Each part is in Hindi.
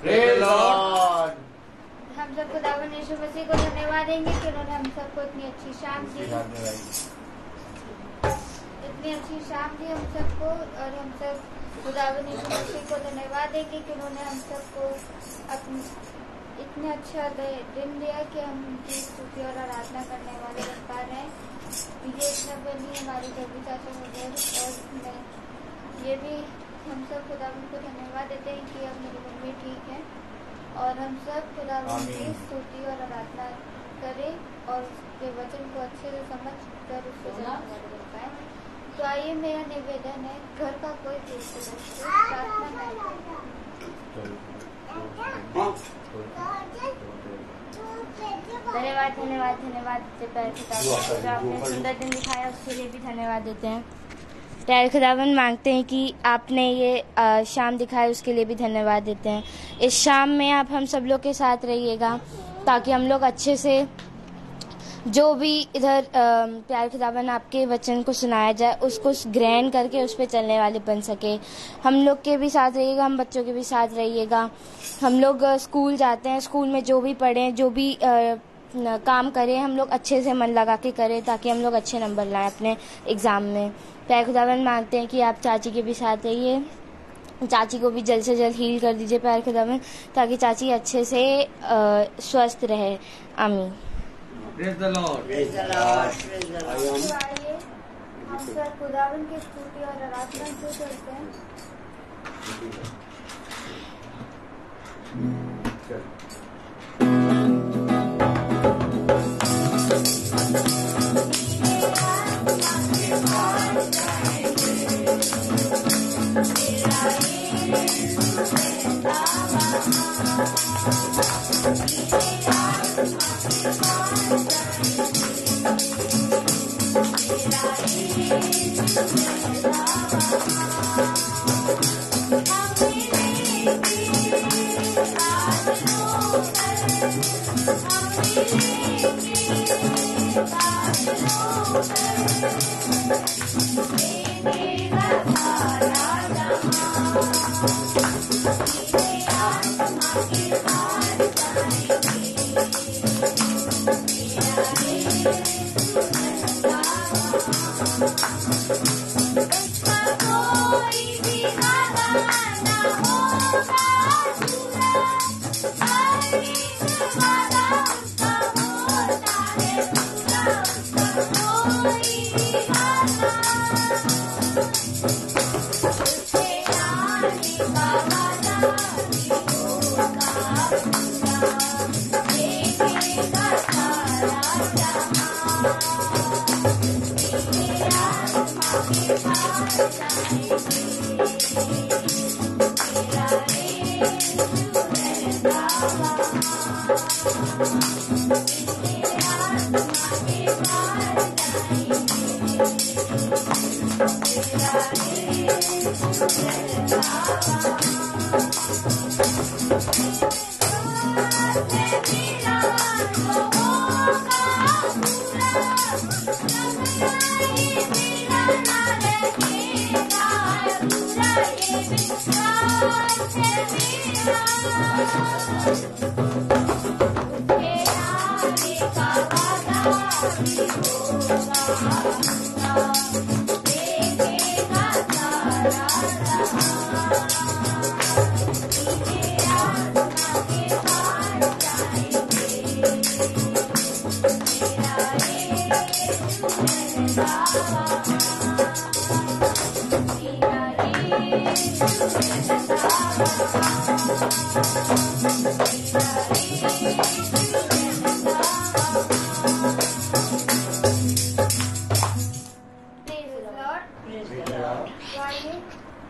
Praise the Lord. हम सब खुदावंद यीशु मसीह को धन्यवाद देंगे कि उन्होंने हम सबको इतनी अच्छी शाम दी, हम सबको। और हम सब खुदावंद यीशु मसीह को धन्यवाद देंगे कि उन्होंने हम सबको इतने अच्छा दिन दिया कि हम उनकी स्तुति और आराधना करने वाले बन पा रहे हैं। ये इतना बनी हमारी जल्दी चाचा वगैरह, और ये भी हम सब खुदावंद को धन्यवाद देते हैं कि अब मेरी मम्मी ठीक है। और हम सब खुदावंद की स्तुति और आराधना करें और उसके वचन को अच्छे से समझ कर उसको जानने वाले बन पाए। तो आइए, मेरा निवेदन है, घर का कोई प्रार्थना नहीं करे। धन्यवाद धन्यवाद धन्यवाद जो आपने सुंदर दिन दिखाया उसके लिए भी धन्यवाद देते हैं। प्यारे खुदावंद, मांगते हैं कि आपने ये शाम दिखाई उसके लिए भी धन्यवाद देते हैं। इस शाम में आप हम सब लोग के साथ रहिएगा ताकि हम लोग अच्छे से जो भी इधर प्यारे खुदावंद आपके वचन को सुनाया जाए उसको ग्रहण करके उस पर चलने वाले बन सके। हम लोग के भी साथ रहिएगा, हम बच्चों के भी साथ रहिएगा। हम लोग स्कूल जाते हैं, स्कूल में जो भी पढ़ें, जो भी काम करें, हम लोग अच्छे से मन लगा के करें ताकि हम लोग अच्छे नंबर लाएं अपने एग्ज़ाम में। प्यारे खुदावंद, मांगते हैं कि आप चाची के भी साथ रहिए, चाची को भी जल्द से जल्द हील कर दीजिए प्यारे खुदावंद, ताकि चाची अच्छे से स्वस्थ रहे। आमीन। Praise the Lord. Praise the Lord. Praise the Lord. आइए हम सब खुदावंद की स्तुति और आराधना से करते हैं।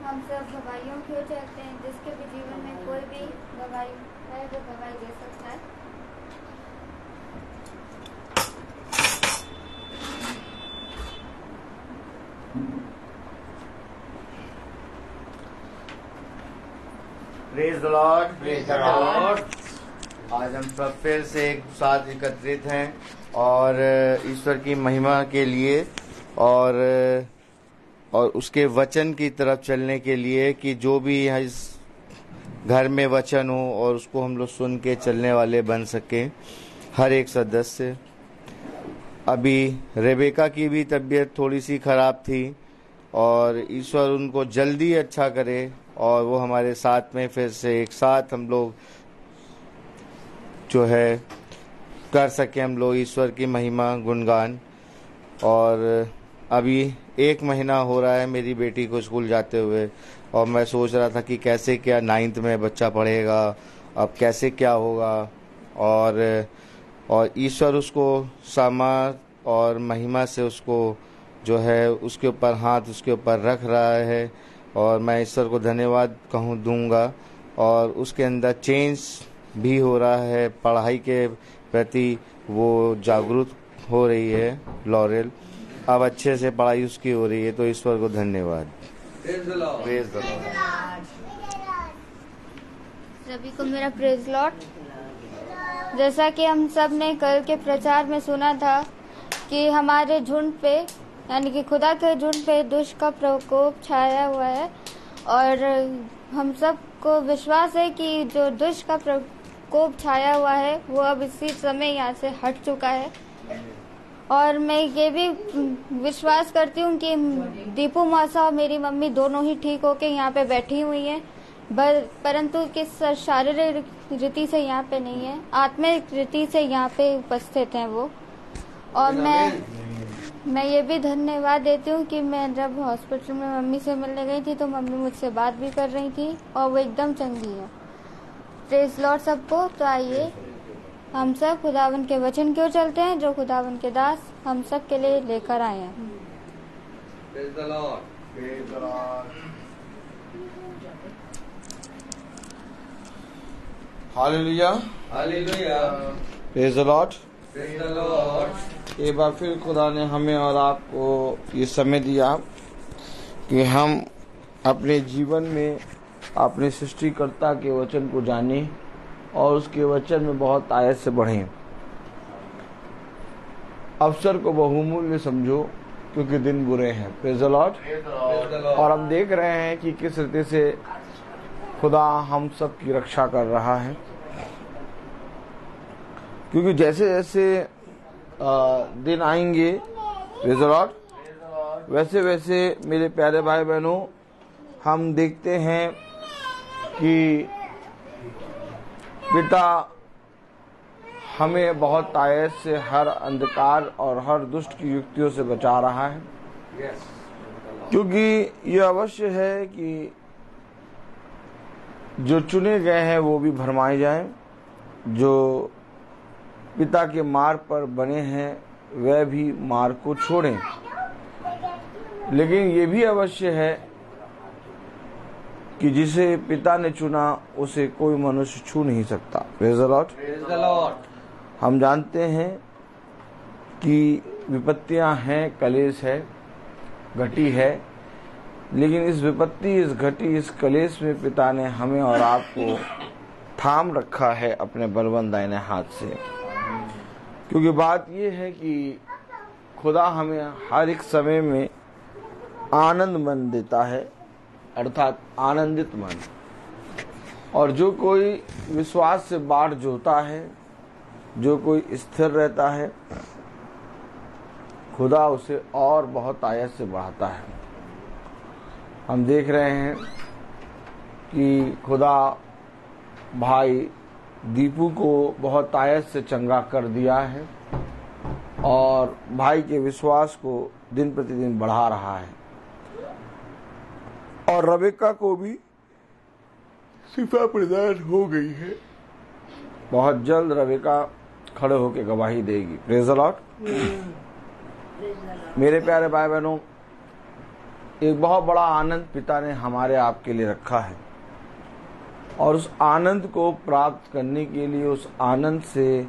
हम सब गवाहियों की ओर चलते हैं। जिसके भी जीवन में कोई भी गवाही है वो गवाही दे सकता है। Praise the Lord. Praise the Lord. आज हम सब फिर से एक साथ एकत्रित हैं और ईश्वर की महिमा के लिए और उसके वचन की तरफ चलने के लिए कि जो भी इस घर में वचन हो और उसको हम लोग सुन के चलने वाले बन सकें, हर एक सदस्य। अभी रेबेका की भी तबीयत थोड़ी सी खराब थी और ईश्वर उनको जल्दी अच्छा करे और वो हमारे साथ में फिर से एक साथ हम लोग जो है कर सके हम लोग ईश्वर की महिमा गुणगान। और अभी 1 महीना हो रहा है मेरी बेटी को स्कूल जाते हुए और मैं सोच रहा था कि कैसे क्या 9th में बच्चा पढ़ेगा, अब कैसे क्या होगा। और ईश्वर उसको सामर्थ और महिमा से उसको जो है उसके ऊपर हाथ उसके ऊपर रख रहा है और मैं ईश्वर को धन्यवाद दूंगा। और उसके अंदर चेंज भी हो रहा है, पढ़ाई के प्रति वो जागरूक हो रही है लॉरेल, अब अच्छे से पढ़ाई उसकी हो रही है, तो ईश्वर को धन्यवाद। Praise the Lord. सभी को मेरा प्रेज लॉर्ड। जैसा कि हम सब ने कल के प्रचार में सुना था कि हमारे झुंड पे यानी कि खुदा के झुंड पे दुष्ट का प्रकोप छाया हुआ है और हम सब को विश्वास है कि जो दुष्ट का प्रकोप छाया हुआ है वो अब इसी समय यहाँ से हट चुका है। और मैं ये भी विश्वास करती हूँ कि दीपू मासा और मेरी मम्मी दोनों ही ठीक होके यहाँ पे बैठी हुई हैं, परंतु किस शारीरिक रीति से यहाँ पे नहीं है, आत्मिक रीति से यहाँ पे उपस्थित हैं वो। और मैं ये भी धन्यवाद देती हूँ कि मैं जब हॉस्पिटल में मम्मी से मिलने गई थी तो मम्मी मुझसे बात भी कर रही थी और वो एकदम चंगी है। प्रेज लॉर्ड सबको। तो आइए हम सब खुदावन के वचन की ओर चलते हैं जो खुदावन के दास हम सब के लिए लेकर आए हैं। Praise the Lord. Praise the Lord. Hallelujah. Hallelujah. Praise the Lord. Praise the Lord. एक बार फिर खुदा ने हमें और आपको ये समय दिया कि हम अपने जीवन में अपने सृष्टिकर्ता के वचन को जानें और उसके वचन में बहुत आयत से बढ़ें। अवसर को बहुमूल्य समझो क्योंकि दिन बुरे हैं। Praise the Lord. और हम देख रहे हैं कि किस रीति से खुदा हम सब की रक्षा कर रहा है, क्योंकि जैसे जैसे दिन आएंगे प्रेज द लॉर्ड, वैसे वैसे मेरे प्यारे भाई बहनों हम देखते हैं कि पिता हमें बहुत आयत से हर अंधकार और हर दुष्ट की युक्तियों से बचा रहा है, क्योंकि यह अवश्य है कि जो चुने गए हैं वो भी भरमाए जाएं, जो पिता के मार्ग पर बने हैं वह भी मार्ग को छोड़ें। लेकिन ये भी अवश्य है कि जिसे पिता ने चुना उसे कोई मनुष्य छू नहीं सकता। Praise the Lord. Praise the Lord. हम जानते हैं कि विपत्तियां हैं, कलेश है, घटी है, लेकिन इस विपत्ति, इस घटी, इस कलेश में पिता ने हमें और आपको थाम रखा है अपने बलवंत दाहिने हाथ से। क्योंकि बात यह है कि खुदा हमें हर एक समय में आनंद मन देता है, अर्थात आनंदित मन। और जो कोई विश्वास से बाढ़ जोता है, जो कोई स्थिर रहता है, खुदा उसे और बहुत आयत से बढ़ाता है। हम देख रहे हैं कि खुदा भाई दीपू को बहुत आयत से चंगा कर दिया है और भाई के विश्वास को दिन प्रतिदिन बढ़ा रहा है। और रेबेका को भी शिफा प्रदान हो गई है। बहुत जल्द रेबेका खड़े होकर गवाही देगी। Praise the Lord. मेरे प्यारे भाई बहनों, एक बहुत बड़ा आनंद पिता ने हमारे आपके लिए रखा है और उस आनंद को प्राप्त करने के लिए, उस आनंद से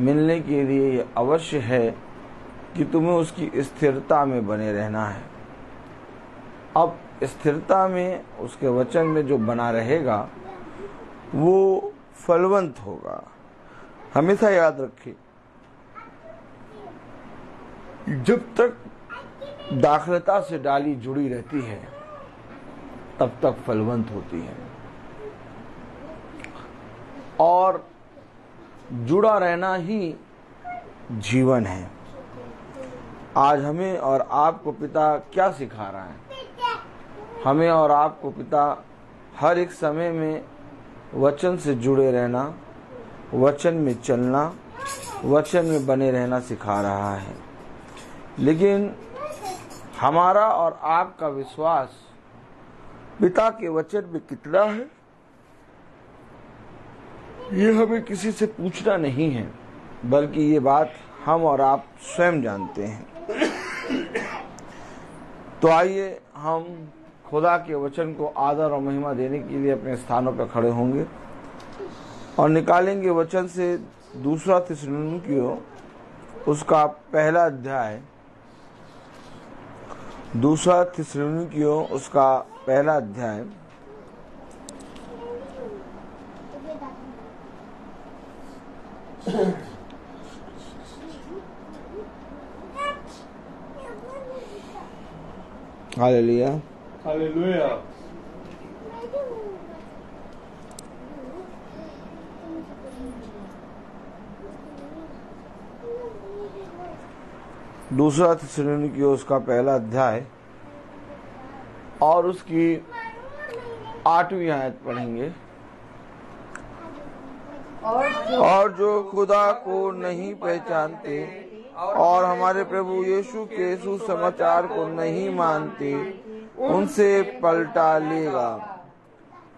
मिलने के लिए ये अवश्य है कि तुम्हें उसकी स्थिरता में बने रहना है। अब स्थिरता में, उसके वचन में जो बना रहेगा वो फलवंत होगा। हमेशा याद रखिए, जब तक दाखलता से डाली जुड़ी रहती है तब तक फलवंत होती है। और जुड़ा रहना ही जीवन है। आज हमें और आपको पिता क्या सिखा रहा है? हमें और आपको पिता हर एक समय में वचन से जुड़े रहना, वचन में चलना, वचन में बने रहना सिखा रहा है। लेकिन हमारा और आपका विश्वास पिता के वचन में कितना है, ये हमें किसी से पूछना नहीं है, बल्कि ये बात हम और आप स्वयं जानते हैं। तो आइए हम खुदा के वचन को आदर और महिमा देने के लिए अपने स्थानों पर खड़े होंगे और निकालेंगे वचन से दूसरा थिस्सलुनीकियों उसका पहला अध्याय, दूसरा थिस्सलुनीकियों उसका पहला अध्याय हालेलुया हालेलुया। दूसरा थिस्सलुनीकियों उसका पहला अध्याय और उसकी 8वीं आयत पढ़ेंगे। और जो खुदा को नहीं पहचानते और हमारे प्रभु यीशु के सुसमाचार को नहीं मानते, उनसे पलटा लेगा।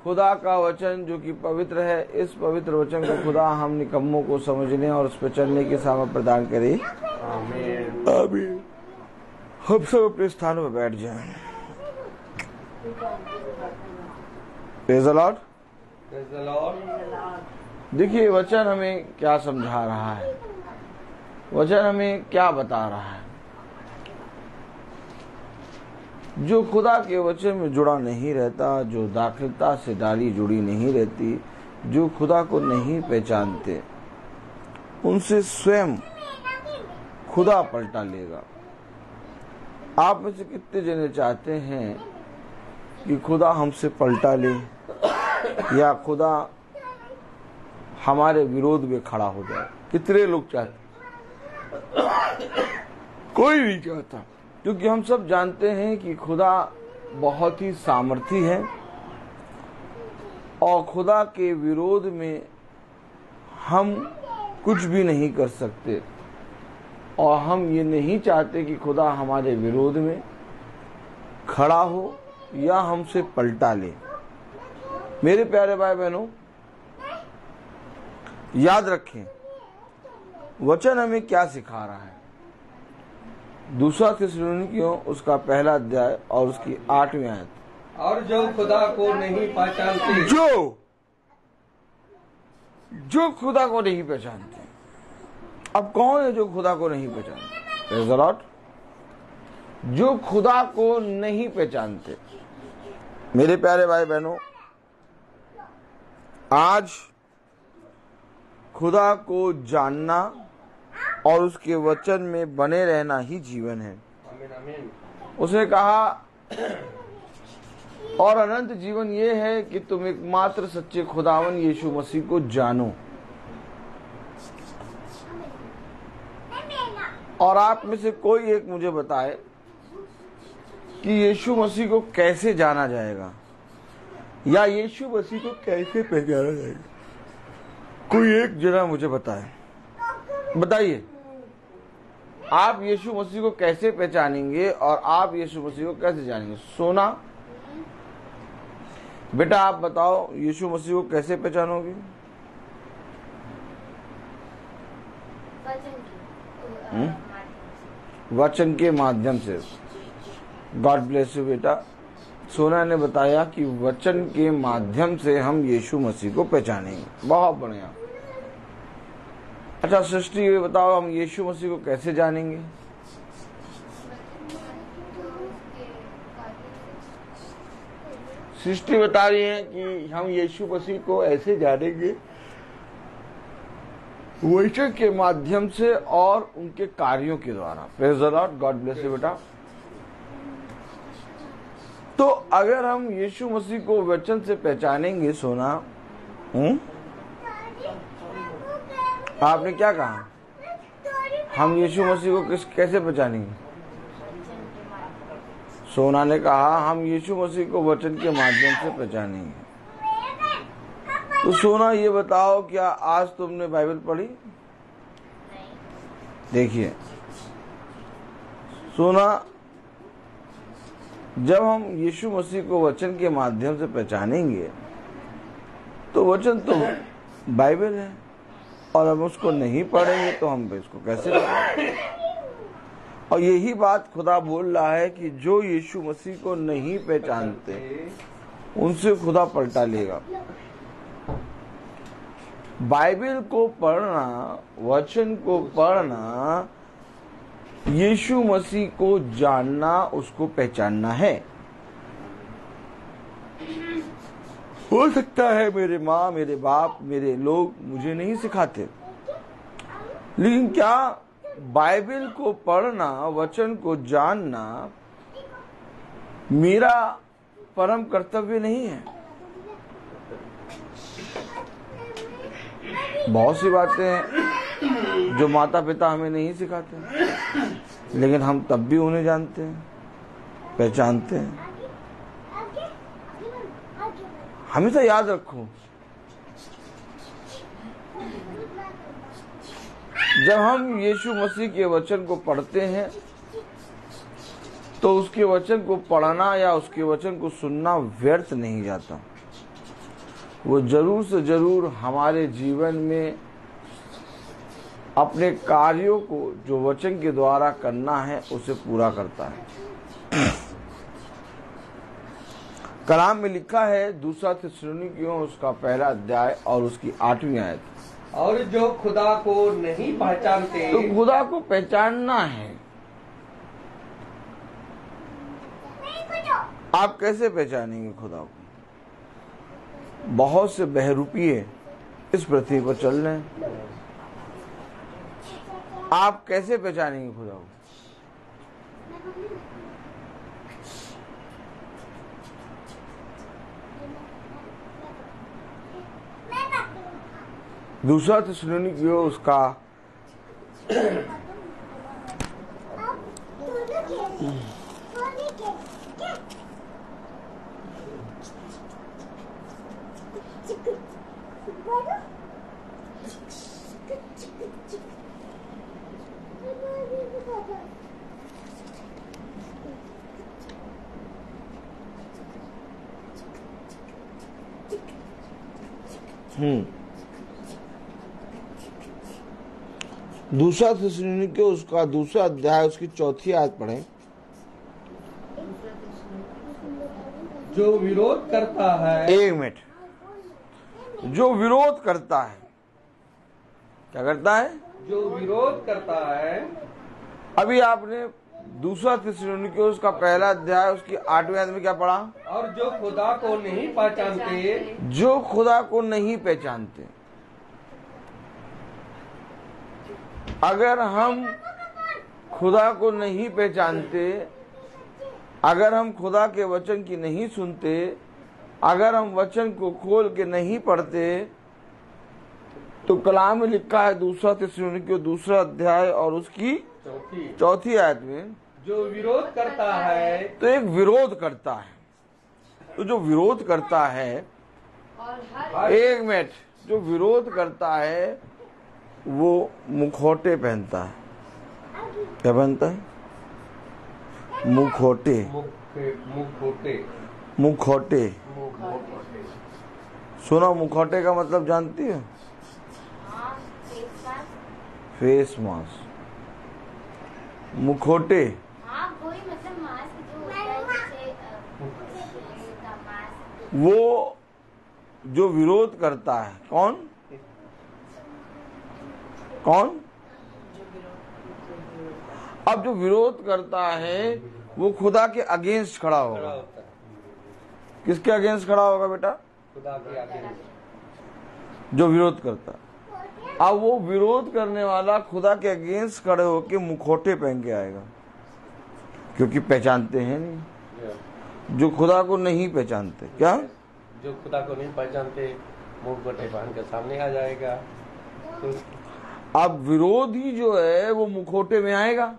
खुदा का वचन जो कि पवित्र है, इस पवित्र वचन को खुदा हम निकम्मों को समझने और उस पर चलने की सामर्थ प्रदान करे। आमीन आमीन। हम सब अपने स्थानों पर बैठ जाएं। Praise the Lord. Praise the Lord. देखिए वचन हमें क्या समझा रहा है, वचन हमें क्या बता रहा है। जो खुदा के वचन में जुड़ा नहीं रहता, जो दाखिलता से डाली जुड़ी नहीं रहती, जो खुदा को नहीं पहचानते, उनसे स्वयं खुदा पलटा लेगा। आप में से कितने जने चाहते हैं कि खुदा हमसे पलटा ले या खुदा हमारे विरोध में खड़ा हो जाए? कितने लोग चाहते? कोई नहीं चाहता, क्योंकि हम सब जानते हैं कि खुदा बहुत ही सामर्थी है और खुदा के विरोध में हम कुछ भी नहीं कर सकते, और हम ये नहीं चाहते कि खुदा हमारे विरोध में खड़ा हो या हमसे पलटा ले। मेरे प्यारे भाई बहनों, याद रखें वचन हमें क्या सिखा रहा है। दूसरा थिस्सलुनीकियों उसका पहला अध्याय और उसकी 8वीं आयत। और जो खुदा को नहीं पहचानते, जो खुदा को नहीं पहचानते। अब कौन है जो खुदा को नहीं पहचानते? Praise the Lord. जो खुदा को नहीं पहचानते। मेरे प्यारे भाई बहनों, आज खुदा को जानना और उसके वचन में बने रहना ही जीवन है। आमीन आमीन। उसने कहा और अनंत जीवन ये है कि तुम एकमात्र सच्चे खुदावन यीशु मसीह को जानो। और आप में से कोई एक मुझे बताए कि यीशु मसीह को कैसे जाना जाएगा या यीशु मसीह को कैसे पहचाना जाएगा। कोई एक जना मुझे बताइए आप यीशु मसीह को कैसे पहचानेंगे और आप यीशु मसीह को कैसे जानेंगे? सोना बेटा आप बताओ, यीशु मसीह को कैसे पहचानोगे? वचन के माध्यम से। गॉड ब्लेस यू बेटा। सोना ने बताया कि वचन के माध्यम से हम यीशु मसीह को पहचानेंगे। बहुत बढ़िया। अच्छा सृष्टि, ये बताओ हम यीशु मसीह को कैसे जानेंगे? सृष्टि बता रही है कि हम यीशु मसीह को ऐसे जानेंगे वचन के माध्यम से और उनके कार्यों के द्वारा। Praise the Lord. God bless you बेटा। तो अगर हम यीशु मसीह को वचन से पहचानेंगे सोना, आपने क्या कहा? हम यीशु मसीह को कैसे पहचानेंगे? सोना ने कहा हम यीशु मसीह को वचन के माध्यम से पहचानेंगे। तो सोना ये बताओ, क्या आज तुमने बाइबल पढ़ी? देखिए सोना, जब हम यीशु मसीह को वचन के माध्यम से पहचानेंगे तो वचन तो बाइबल है, और हम उसको नहीं पढ़ेंगे तो हम इसको कैसे पढ़ेंगे? और यही बात खुदा बोल रहा है कि जो यीशु मसीह को नहीं पहचानते उनसे खुदा पलटा लेगा। बाइबल को पढ़ना, वचन को पढ़ना, यीशु मसीह को जानना, उसको पहचानना है। हो सकता है मेरे माँ, मेरे बाप, मेरे लोग मुझे नहीं सिखाते, लेकिन क्या बाइबल को पढ़ना, वचन को जानना मेरा परम कर्तव्य नहीं है? बहुत सी बातें हैं जो माता पिता हमें नहीं सिखाते, लेकिन हम तब भी उन्हें जानते हैं, पहचानते हैं। हमेशा याद रखो, जब हम यीशु मसीह के वचन को पढ़ते हैं तो उसके वचन को पढ़ना या उसके वचन को सुनना व्यर्थ नहीं जाता। वो जरूर से जरूर हमारे जीवन में अपने कार्यों को जो वचन के द्वारा करना है उसे पूरा करता है। कलाम में लिखा है, दूसरा थिस्सलुनीकियों उसका 1 अध्याय और उसकी 8वीं आयत, और जो खुदा को नहीं पहचानते, तो खुदा को पहचानना है। आप कैसे पहचानेंगे खुदा को? बहुत से बहरूपिये इस पृथ्वी पर चल रहे हैं, आप कैसे पहचानेंगे खुदा को? दूसरा थिस्सलुनीकियों उसका दूसरा थिस्सलुनीकियों उसका 2 अध्याय उसकी 4 आयत पढ़ें। जो विरोध करता है, 1 मिनट, जो विरोध करता है, क्या करता है? जो विरोध करता है। अभी आपने दूसरा थिस्सलुनीकियों उसका 1 अध्याय उसकी 8वीं आयत में क्या पढ़ा? और जो खुदा को नहीं पहचानते, जो खुदा को नहीं पहचानते। अगर हम खुदा को नहीं पहचानते, अगर हम खुदा के वचन की नहीं सुनते, अगर हम वचन को खोल के नहीं पढ़ते, तो कलाम में लिखा है दूसरा थिस्सलुनीकियों 2 अध्याय और उसकी 4 आयत में, जो विरोध करता है, तो एक विरोध करता है। तो जो विरोध करता है, 1 मिनट, जो विरोध करता है वो मुखौटे पहनता है। क्या पहनता है? मुखौटे। मुखौटे। सुनो, मुखौटे का मतलब जानती है? Face mask. मुखौटे वो जो विरोध करता है, कौन? अब जो विरोध करता है वो खुदा के अगेंस्ट खड़ा होगा। किसके अगेंस्ट खड़ा होगा बेटा? खुदा के अगेंस्ट। जो विरोध करता है। अब वो विरोध करने वाला खुदा के अगेंस्ट खड़े होके मुखौटे पहन के आएगा, क्योंकि पहचानते हैं नहीं। जो खुदा को नहीं पहचानते, क्या? जो खुदा को नहीं पहचानते मुखौटे पहन के सामने आ जाएगा। अब विरोधी जो है वो मुखौटे में आएगा।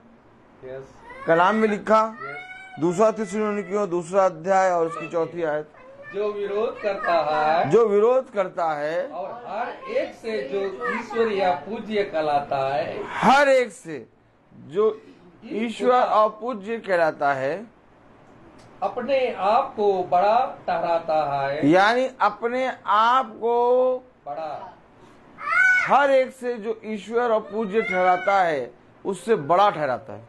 कलाम में लिखा 2 थिस्सलुनीकियों 2 अध्याय और उसकी 4 आयत, जो विरोध करता है, जो विरोध करता है और हर एक से जो ईश्वर या पूज्य कहलाता है, हर एक से जो ईश्वर और पूज्य कहलाता है, अपने आप को बड़ा ठहराता है, यानी अपने आप को बड़ा, हर एक से जो ईश्वर और पूज्य ठहराता है उससे बड़ा ठहराता है।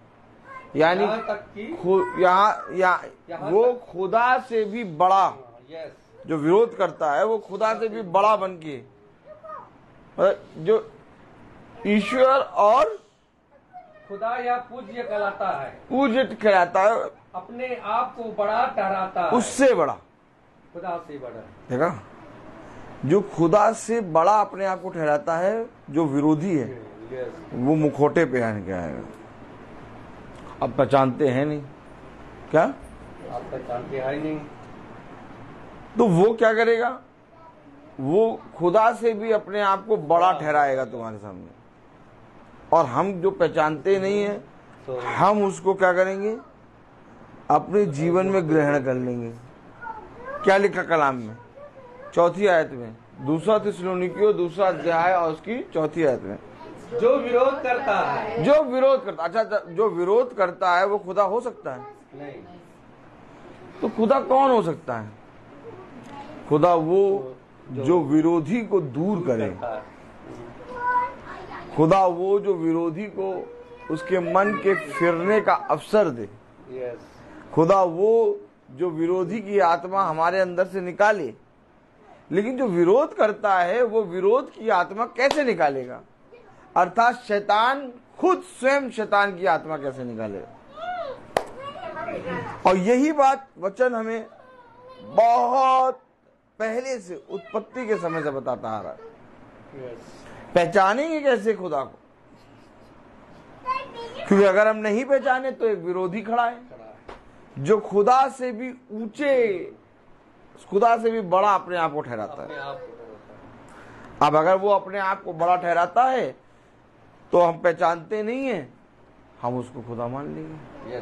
यानी यहाँ तक कि यहाँ वो खुदा से भी बड़ा, जो विरोध करता है वो खुदा से भी बड़ा बन के, जो ईश्वर और खुदा या पूज्य कहलाता है, पूज्य कहलाता है, अपने आप को बड़ा ठहराता है, उससे बड़ा, खुदा से बड़ा। देखा, जो खुदा से बड़ा अपने आप को ठहराता है, जो विरोधी है वो मुखौटे पे आने के आएगा। अब पहचानते हैं नहीं क्या, आप पहचानते हैं नहीं, तो वो क्या करेगा, वो खुदा से भी अपने आप को बड़ा ठहराएगा तुम्हारे सामने। और हम जो पहचानते नहीं है, हम उसको क्या करेंगे, अपने जीवन में ग्रहण कर लेंगे। क्या लिखा कलाम में 4 आयत में, 2 थिस्सलुनीकियों 2 अध्याय और उसकी 4 आयत में, जो विरोध करता है, जो विरोध करता, अच्छा जो विरोध करता है वो खुदा हो सकता है? नहीं। तो खुदा कौन हो सकता है? खुदा वो जो विरोधी को दूर करे, खुदा वो जो विरोधी को उसके मन के फिरने का अवसर दे, खुदा वो जो विरोधी की आत्मा हमारे अंदर से निकाले। लेकिन जो विरोध करता है वो विरोध की आत्मा कैसे निकालेगा, अर्थात शैतान खुद स्वयं शैतान की आत्मा कैसे निकालेगा। और यही बात वचन हमें बहुत पहले से, उत्पत्ति के समय से बताता आ रहा है। पहचानेंगे कैसे खुदा को, क्योंकि अगर हम नहीं पहचाने तो एक विरोधी खड़ा है जो खुदा से भी ऊंचे, खुदा से भी बड़ा अपने आप को ठहराता है। अब अगर वो अपने आप को बड़ा ठहराता है तो हम पहचानते नहीं है, हम उसको खुदा मान लेंगे।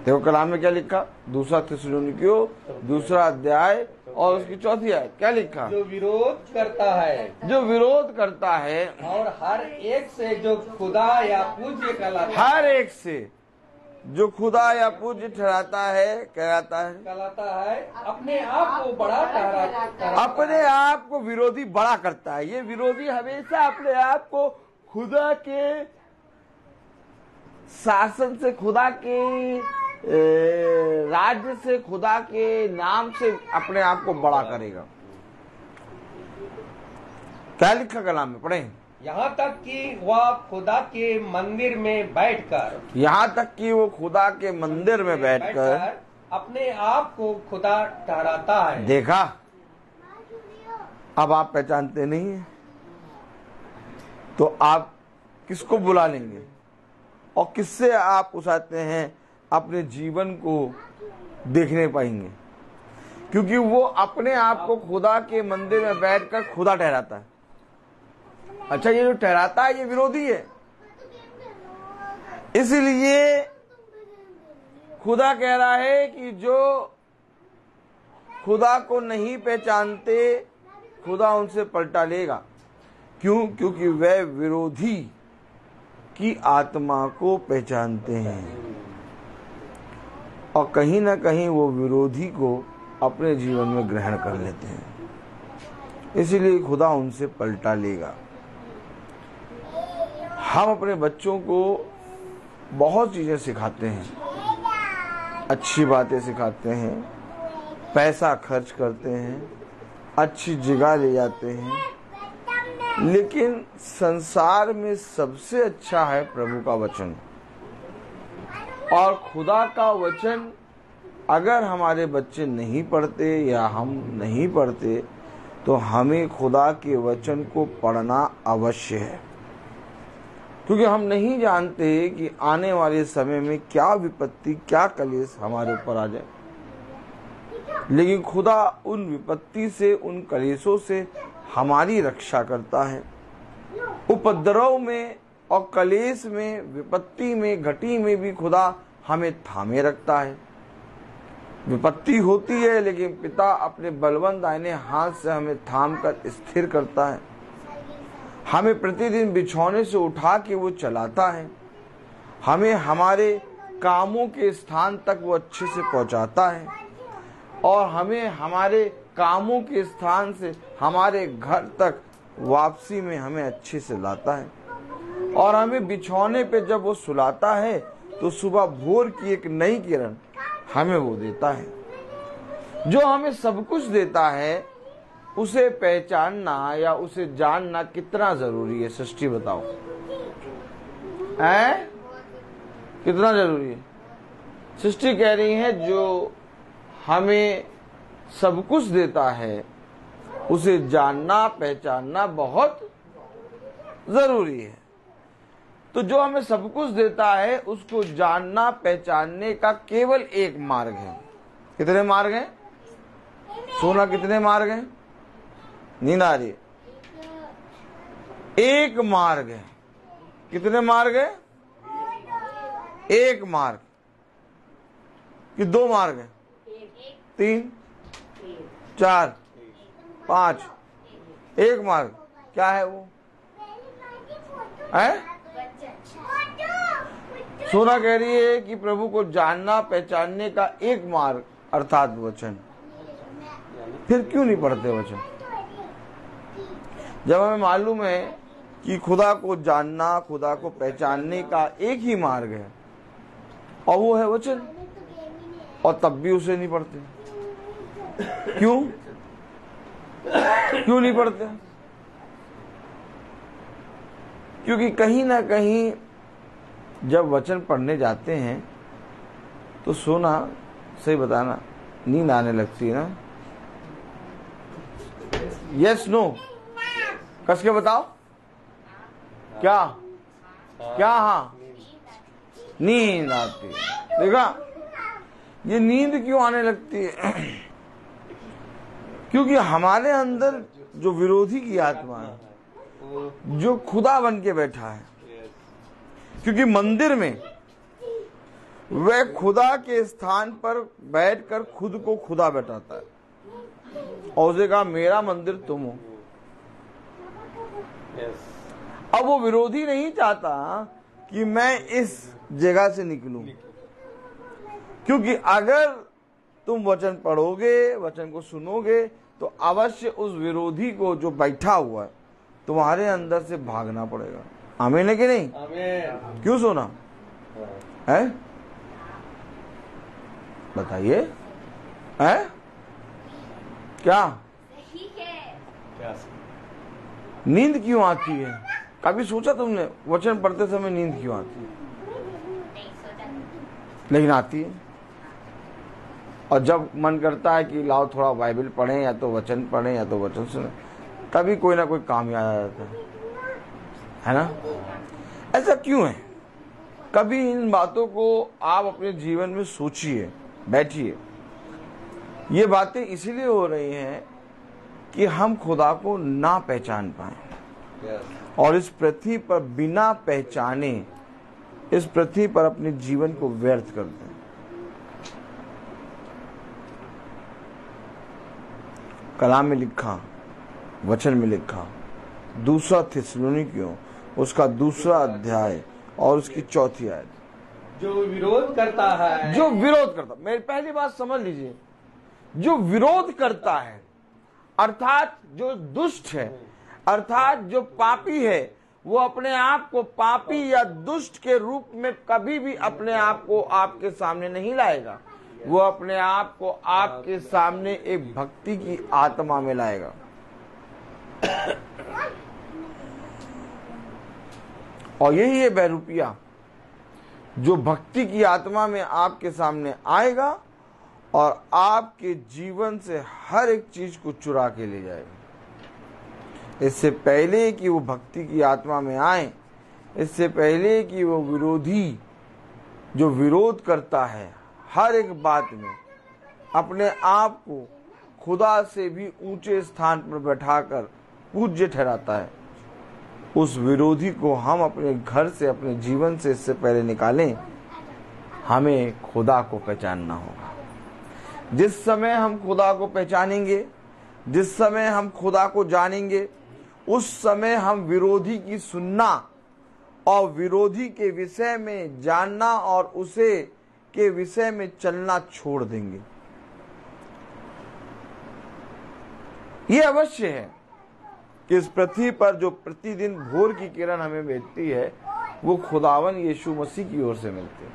देखो कलाम में क्या लिखा, 2 थिस्सलुनीकियों 2 अध्याय और उसकी 4 आयत, क्या लिखा, जो विरोध करता है, जो विरोध करता है, और हर एक से जो खुदा या पूज्य कहलाता है, हर एक से जो खुदा या पूज्य ठहराता है, कहलाता है, अपने आप को बड़ा ठहराता है, अपने आप को विरोधी बड़ा करता है। ये विरोधी हमेशा अपने आप को खुदा के शासन से, खुदा के राज्य से, खुदा के नाम से अपने आप को बड़ा करेगा। क्या लिखा कलाम में, पढ़ें। यहाँ तक कि वह खुदा के मंदिर में बैठकर, यहाँ तक कि वो खुदा के मंदिर में बैठकर अपने आप को खुदा ठहराता है। देखा, अब आप पहचानते नहीं है तो आप किसको बुला लेंगे और किससे आप उसाते हैं अपने जीवन को देखने पाएंगे, क्योंकि वो अपने आप को खुदा के मंदिर में बैठकर खुदा ठहराता है। अच्छा, ये जो ठहराता है ये विरोधी है, इसलिए खुदा कह रहा है कि जो खुदा को नहीं पहचानते खुदा उनसे पलटा लेगा। क्यों? क्योंकि वह विरोधी की आत्मा को पहचानते हैं और कहीं ना कहीं वो विरोधी को अपने जीवन में ग्रहण कर लेते हैं, इसलिए खुदा उनसे पलटा लेगा। हम अपने बच्चों को बहुत चीजें सिखाते हैं, अच्छी बातें सिखाते हैं, पैसा खर्च करते हैं, अच्छी जगह ले जाते हैं, लेकिन संसार में सबसे अच्छा है प्रभु का वचन। और खुदा का वचन अगर हमारे बच्चे नहीं पढ़ते या हम नहीं पढ़ते तो हमें खुदा के वचन को पढ़ना अवश्य है, क्योंकि हम नहीं जानते कि आने वाले समय में क्या विपत्ति, क्या कलेश हमारे ऊपर आ जाए। लेकिन खुदा उन विपत्ति से, उन कलेशों से हमारी रक्षा करता है उपद्रव में और कलेश में, विपत्ति में, घटी में भी खुदा हमें थामे रखता है। विपत्ति होती है लेकिन पिता अपने बलवंत दाहिने हाथ से हमें थाम कर स्थिर करता है। हमें प्रतिदिन बिछौने से उठा के वो चलाता है। हमें हमारे कामों के स्थान तक वो अच्छे से पहुंचाता है और हमें हमारे कामों के स्थान से हमारे घर तक वापसी में हमें अच्छे से लाता है। और हमें बिछौने पे जब वो सुलाता है तो सुबह भोर की एक नई किरण हमें वो देता है। जो हमें सब कुछ देता है उसे पहचानना या उसे जानना कितना जरूरी है? सृष्टि बताओ, है कितना जरूरी है? सृष्टि कह रही है जो हमें सब कुछ देता है उसे जानना पहचानना बहुत जरूरी है। तो जो हमें सब कुछ देता है उसको जानना पहचानने का केवल एक मार्ग है। कितने मार्ग हैं? सोना, कितने मार्ग हैं? नींद आ रही है? एक मार्ग है। कितने मार्ग है? एक मार्ग कि दो मार्ग है? 3, 4, 5, एक मार्ग। क्या है वो? है? सोना कह रही है कि प्रभु को जानना पहचानने का एक मार्ग अर्थात वचन। फिर क्यों नहीं पढ़ते वचन? जब हमें मालूम है कि खुदा को जानना, खुदा को पहचानने का एक ही मार्ग है और वो है वचन, और तब भी उसे नहीं पढ़ते। क्यों नहीं पढ़ते? क्योंकि कहीं ना कहीं जब वचन पढ़ने जाते हैं तो सोना, सही बताना, नींद आने लगती है ना? Yes no? कस के बताओ। क्या? हाँ, नींद आती है। देखा, ये नींद क्यों आने लगती है? क्योंकि हमारे अंदर जो विरोधी की आत्मा है, जो खुदा बन के बैठा है, क्योंकि मंदिर में वह खुदा के स्थान पर बैठकर खुद को खुदा बैठाता है और उसे कहा मेरा मंदिर तुम हो। अब वो विरोधी नहीं चाहता कि मैं इस जगह से निकलूं, क्योंकि अगर तुम वचन पढ़ोगे, वचन को सुनोगे तो अवश्य उस विरोधी को जो बैठा हुआ है तुम्हारे अंदर से भागना पड़ेगा। आमीन है कि नहीं? आमीन। क्यों सोना है? बताइए, है क्या? नींद क्यों आती है? कभी सोचा तुमने वचन पढ़ते समय नींद क्यों आती है? लेकिन आती है। और जब मन करता है कि लाओ थोड़ा बाइबल पढ़ें, या तो वचन पढ़ें या तो वचन सुने, तभी कोई ना कोई काम याद आ जाता है ना? ऐसा क्यों है? कभी इन बातों को आप अपने जीवन में सोचिए, बैठिए। ये बातें इसलिए हो रही हैं कि हम खुदा को ना पहचान पाए और इस पृथ्वी पर बिना पहचाने इस पृथ्वी पर अपने जीवन को व्यर्थ कर दें। कलाम में लिखा, वचन में लिखा, 2 थिस्सलुनीकियों उसका 2 अध्याय और उसकी 4 आयत, जो विरोध करता है, जो विरोध करता, मेरी पहली बात समझ लीजिए, जो विरोध करता है अर्थात जो दुष्ट है, अर्थात जो पापी है, वो अपने आप को पापी या दुष्ट के रूप में कभी भी अपने आप को आपके सामने नहीं लाएगा। वो अपने आप को आपके सामने एक भक्ति की आत्मा में लाएगा। और यही है बहरूपिया, जो भक्ति की आत्मा में आपके सामने आएगा और आपके जीवन से हर एक चीज को चुरा के ले जाएगा। इससे पहले कि वो भक्ति की आत्मा में आए, इससे पहले कि वो विरोधी जो विरोध करता है हर एक बात में, अपने आप को खुदा से भी ऊंचे स्थान पर बैठाकर पूज्य ठहराता है, उस विरोधी को हम अपने घर से, अपने जीवन से इससे पहले निकालें, हमें खुदा को पहचानना होगा। जिस समय हम खुदा को पहचानेंगे, जिस समय हम खुदा को जानेंगे, उस समय हम विरोधी की सुनना और विरोधी के विषय में जानना और उसे के विषय में चलना छोड़ देंगे। ये अवश्य है कि इस पृथ्वी पर जो प्रतिदिन भोर की किरण हमें भेजती है, वो खुदावन यीशु मसीह की ओर से मिलती है।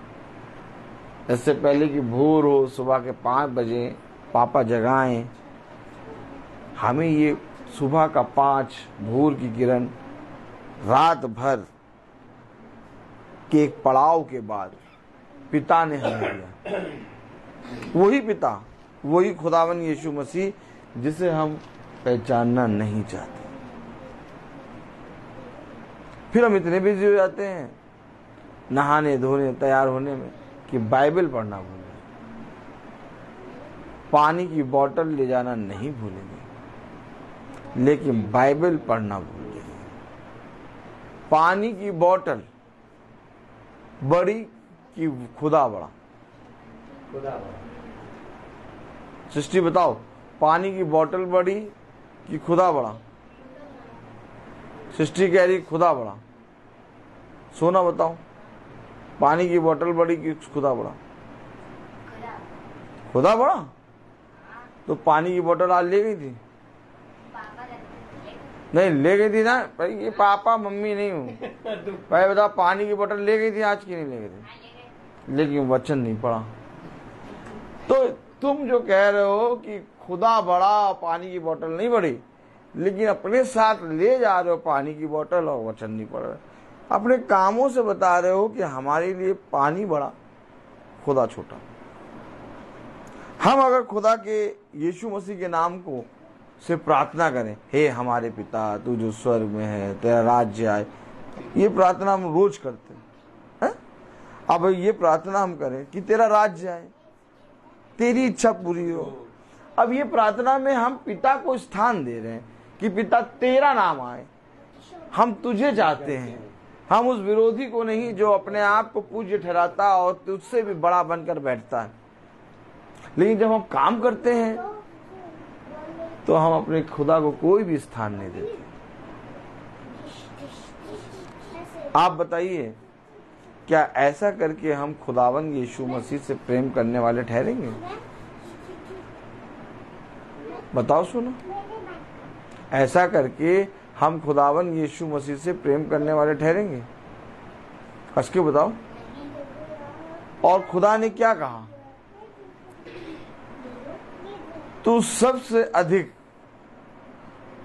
इससे पहले कि भोर हो, सुबह के 5 बजे पापा जगाएं, हमें ये सुबह का 5 भोर की किरण रात भर के एक पड़ाव के बाद पिता ने हमें दिया। वही पिता, वही खुदावन यीशु मसीह जिसे हम पहचानना नहीं चाहते। फिर हम इतने बिजी हो जाते हैं नहाने धोने तैयार होने में कि बाइबल पढ़ना भूल गए, पानी की बोतल ले जाना नहीं भूलेंगे, लेकिन बाइबल पढ़ना भूल गए। पानी की बोतल बड़ी कि खुदा बड़ा? सृष्टि बताओ, पानी की बोतल बड़ी कि खुदा बड़ा? सृष्टि कह रही खुदा बड़ा। सोना बताओ, पानी की बोतल बड़ी कि खुदा बड़ा? खुदा बड़ा। तो पानी की बोतल आज ले गई थी? नहीं ले गई थी ना भाई, ये पापा मम्मी नहीं हूँ भाई। बताओ, पानी की बोतल ले गई थी आज की नहीं ले गई थी? लेकिन वचन नहीं पढ़ा। तो तुम जो कह रहे हो कि खुदा बड़ा, पानी की बोतल नहीं बड़ी, लेकिन अपने साथ ले जा रहे हो पानी की बोतल और वचन नहीं पढ़ रहे। अपने कामों से बता रहे हो कि हमारे लिए पानी बड़ा, खुदा छोटा। हम अगर खुदा के यीशु मसीह के नाम को से प्रार्थना करें, हे हमारे पिता तू जो स्वर्ग में है, तेरा राज्य आए, ये प्रार्थना हम रोज करते हैं। अब ये प्रार्थना हम करें कि तेरा राज्य आए, तेरी इच्छा पूरी हो। अब ये प्रार्थना में हम पिता को स्थान दे रहे हैं कि पिता तेरा नाम आए, हम तुझे चाहते हैं। हम उस विरोधी को नहीं जो अपने आप को पूज्य ठहराता और तुझसे भी बड़ा बनकर बैठता है। लेकिन जब हम काम करते हैं तो हम अपने खुदा को कोई भी स्थान नहीं देते। आप बताइए, क्या ऐसा करके हम खुदावन यीशु मसीह से प्रेम करने वाले ठहरेंगे? बताओ सुनो, ऐसा करके हम खुदावन यीशु मसीह से प्रेम करने वाले ठहरेंगे? हंस के बताओ। और खुदा ने क्या कहा? तू सबसे अधिक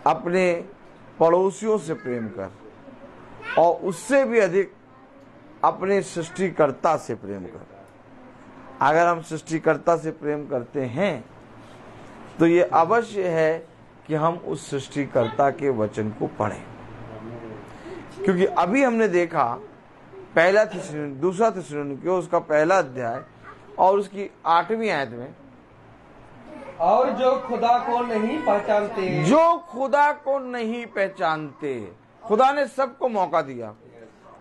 अपने पड़ोसियों से प्रेम कर और उससे भी अधिक अपने सृष्टिकर्ता से प्रेम कर। अगर हम सृष्टिकर्ता से प्रेम करते हैं तो ये अवश्य है कि हम उस सृष्टिकर्ता के वचन को पढ़ें, क्योंकि अभी हमने देखा दूसरा थिस्सलुनीकियों उसका 1 अध्याय और उसकी 8वीं आयत में, और जो खुदा को नहीं पहचानते, जो खुदा को नहीं पहचानते। खुदा ने सबको मौका दिया।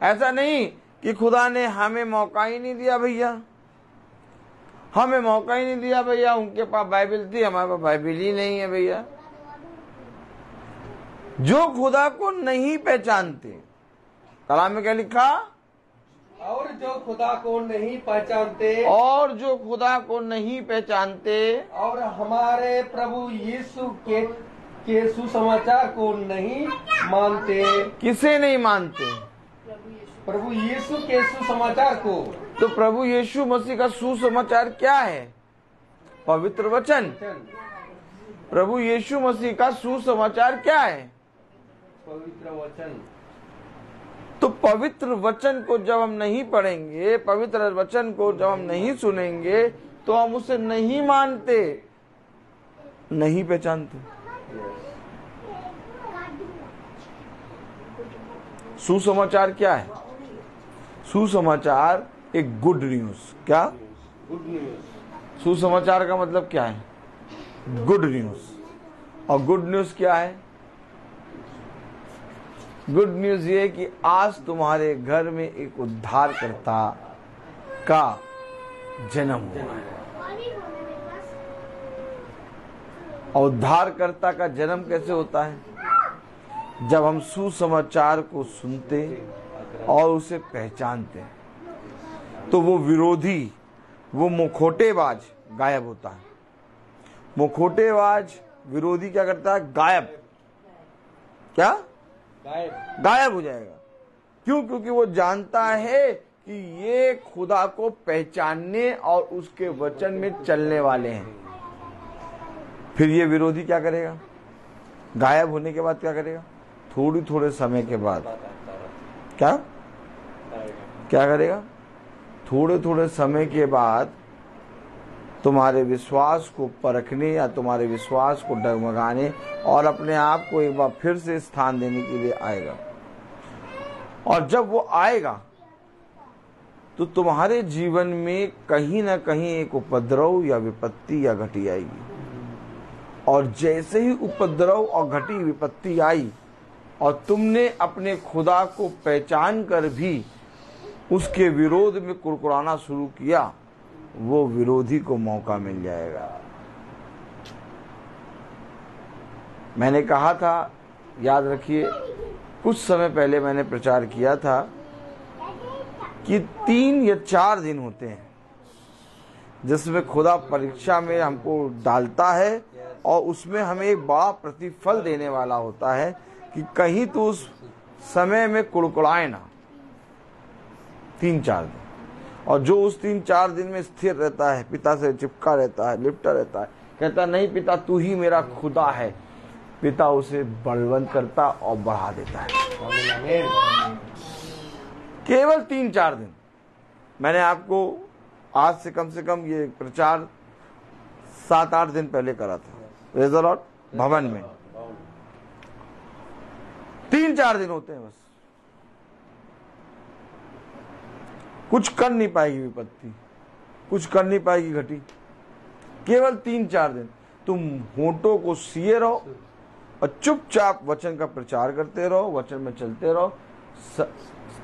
ऐसा नहीं कि खुदा ने हमें मौका ही नहीं दिया भैया, हमें मौका ही नहीं दिया भैया। उनके पास बाइबल थी, हमारे पास बाइबल ही नहीं है भैया। जो खुदा को नहीं पहचानते, कलाम में क्या लिखा? और जो खुदा को नहीं पहचानते, और जो खुदा को नहीं पहचानते और हमारे प्रभु यीशु के सुसमाचार को नहीं मानते। किसे नहीं मानते? प्रभु यीशु के सुसमाचार को। तो प्रभु यीशु मसीह का सुसमाचार क्या है? पवित्र वचन। प्रभु यीशु मसीह का सुसमाचार क्या है? पवित्र वचन। तो पवित्र वचन को जब हम नहीं पढ़ेंगे, पवित्र वचन को जब हम नहीं सुनेंगे, तो हम उसे नहीं मानते, नहीं पहचानते। सुसमाचार क्या है? सुसमाचार एक गुड न्यूज। क्या? Good news. सुसमाचार का मतलब क्या है? Good news. और गुड न्यूज क्या है? गुड न्यूज ये कि आज तुम्हारे घर में एक उद्धारकर्ता का जन्म हुआ है। और उद्धारकर्ता का जन्म कैसे होता है? जब हम सुसमाचार को सुनते और उसे पहचानते हैं, तो वो विरोधी, वो मुखौटेबाज गायब होता है। मुखौटेबाज विरोधी क्या करता है? गायब। क्या? गायब हो जाएगा। क्यों? क्योंकि वो जानता है कि ये खुदा को पहचानने और उसके वचन में चलने वाले हैं। फिर ये विरोधी क्या करेगा? गायब होने के बाद क्या करेगा? थोड़े समय के बाद क्या करेगा? थोड़े समय के बाद तुम्हारे विश्वास को परखने या तुम्हारे विश्वास को डगमगाने और अपने आप को एक बार फिर से स्थान देने के लिए आएगा। और जब वो आएगा तो तुम्हारे जीवन में कहीं ना कहीं एक उपद्रव या विपत्ति या घटी आएगी। और जैसे ही उपद्रव और घटी विपत्ति आई और तुमने अपने खुदा को पहचान कर भी उसके विरोध में कुड़कुड़ाना शुरू किया, वो विरोधी को मौका मिल जाएगा। मैंने कहा था, याद रखिए, कुछ समय पहले मैंने प्रचार किया था कि 3 या 4 दिन होते हैं जिसमें खुदा परीक्षा में हमको डालता है और उसमें हमें एक बड़ा प्रतिफल देने वाला होता है कि कहीं तो उस समय में कुड़कुड़ाए ना। 3-4 दिन। और जो उस 3-4 दिन में स्थिर रहता है, पिता से चिपका रहता है, लिपटा रहता है, कहता नहीं पिता तू ही मेरा खुदा है, पिता उसे बलवंत करता और बढ़ा देता है। केवल 3-4 दिन। मैंने आपको आज से कम ये प्रचार 7-8 दिन पहले करा था प्रेज़ द लॉर्ड भवन में। 3-4 दिन होते हैं बस। कुछ कर नहीं पाएगी विपत्ति, कुछ कर नहीं पाएगी घटी। केवल 3-4 दिन तुम होंठों को सिए रहो और चुपचाप वचन का प्रचार करते रहो, वचन में चलते रहो।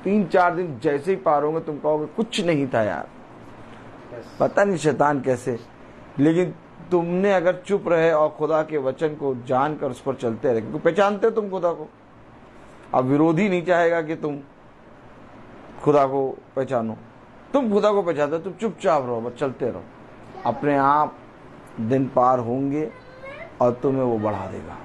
3-4 दिन जैसे ही पार होंगे तुम कहोगे कुछ नहीं था यार, पता नहीं शैतान कैसे। लेकिन तुमने अगर चुप रहे और खुदा के वचन को जानकर उस पर चलते रहे, क्योंकि पहचानते तुम खुदा को। अब विरोधी नहीं चाहेगा कि तुम खुदा को पहचानो, तुम खुदा को पहचानते, तुम चुपचाप रहो, बस चलते रहो। अपने आप दिन पार होंगे और तुम्हें वो बढ़ा देगा।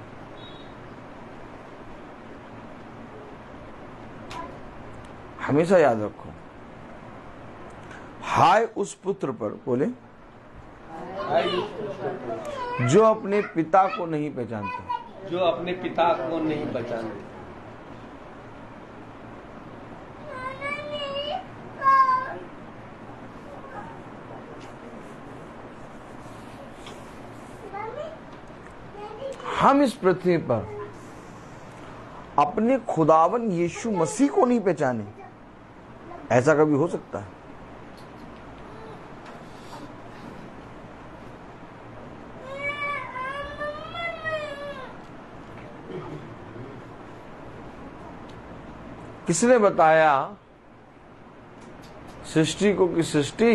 हमेशा याद रखो, हाय उस पुत्र पर, बोले, जो अपने पिता को नहीं पहचानते, जो अपने पिता को नहीं पहचानते। हम इस पृथ्वी पर अपने खुदावन यीशु मसीह को नहीं पहचाने, ऐसा कभी हो सकता है? किसने बताया सृष्टि को कि सृष्टि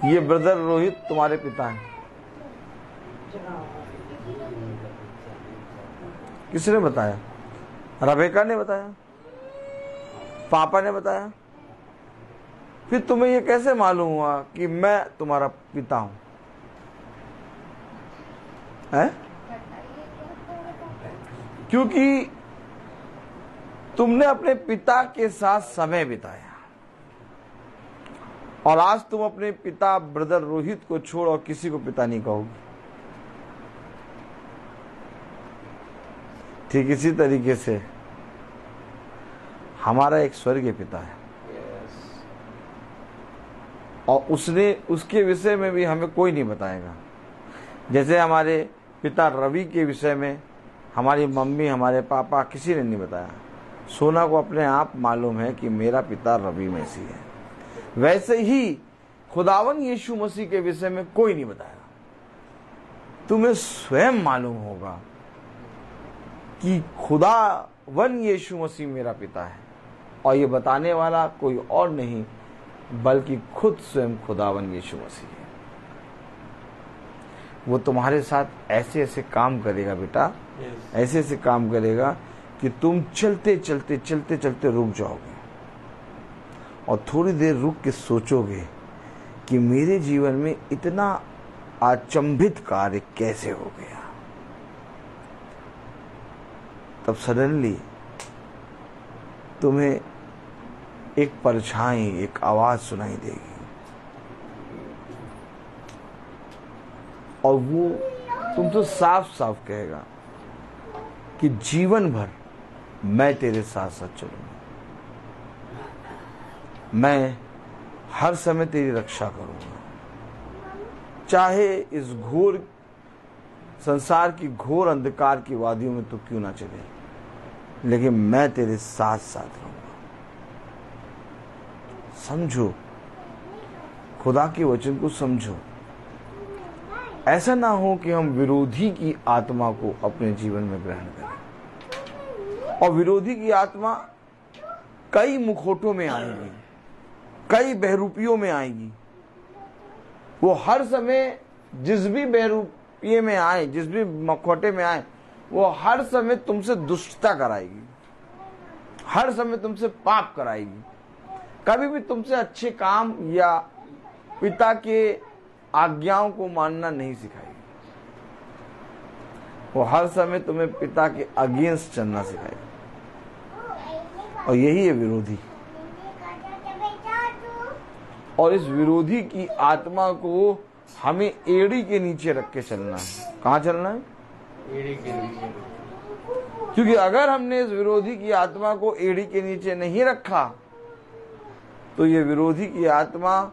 ये ब्रदर रोहित तुम्हारे पिता हैं? किसने बताया? रबेका ने बताया, पापा ने बताया। फिर तुम्हें ये कैसे मालूम हुआ कि मैं तुम्हारा पिता हूं? है? क्योंकि तुमने अपने पिता के साथ समय बिताया और आज तुम अपने पिता ब्रदर रोहित को छोड़ और किसी को पिता नहीं कहोगे। ठीक इसी तरीके से हमारा एक स्वर्गीय पिता है और उसके विषय में भी हमें कोई नहीं बताएगा। जैसे हमारे पिता रवि के विषय में हमारी मम्मी, हमारे पापा, किसी ने नहीं बताया। सोना को अपने आप मालूम है कि मेरा पिता रवि मसीह है। वैसे ही खुदावन यीशु मसीह के विषय में कोई नहीं बताएगा। तुम्हें स्वयं मालूम होगा कि खुदा खुदावन यीशु मसीह मेरा पिता है, और ये बताने वाला कोई और नहीं बल्कि खुद स्वयं खुदावन यीशु मसीह है। वो तुम्हारे साथ ऐसे ऐसे काम करेगा बेटा, ऐसे ऐसे काम करेगा कि तुम चलते चलते चलते चलते रुक जाओगे और थोड़ी देर रुक के सोचोगे कि मेरे जीवन में इतना अचंभित कार्य कैसे हो गया। तब सडनली तुम्हें एक परछाई, एक आवाज सुनाई देगी और वो तुमसे साफ साफ कहेगा कि जीवन भर मैं तेरे साथ साथ चलूंगा, मैं हर समय तेरी रक्षा करूंगा, चाहे इस घोर संसार की घोर अंधकार की वादियों में तो क्यों ना चले, लेकिन मैं तेरे साथ साथ रहूंगा। समझो, खुदा के वचन को समझो। ऐसा ना हो कि हम विरोधी की आत्मा को अपने जीवन में ग्रहण करें। और विरोधी की आत्मा कई मुखौटों में आएगी, कई बहरूपियों में आएगी। वो हर समय जिस भी बहरूपिये में आए, जिस भी मुखौटे में आए, वो हर समय तुमसे दुष्टता कराएगी, हर समय तुमसे पाप कराएगी। कभी भी तुमसे अच्छे काम या पिता के आज्ञाओं को मानना नहीं सिखाएगी। वो हर समय तुम्हें पिता के अगेंस्ट चलना सिखाएगी। और यही है विरोधी। और इस विरोधी की आत्मा को हमें एड़ी के नीचे रख के चलना है। कहाँ चलना है? एड़ी के नीचे। क्योंकि अगर हमने इस विरोधी की आत्मा को एड़ी के नीचे नहीं रखा तो ये विरोधी की आत्मा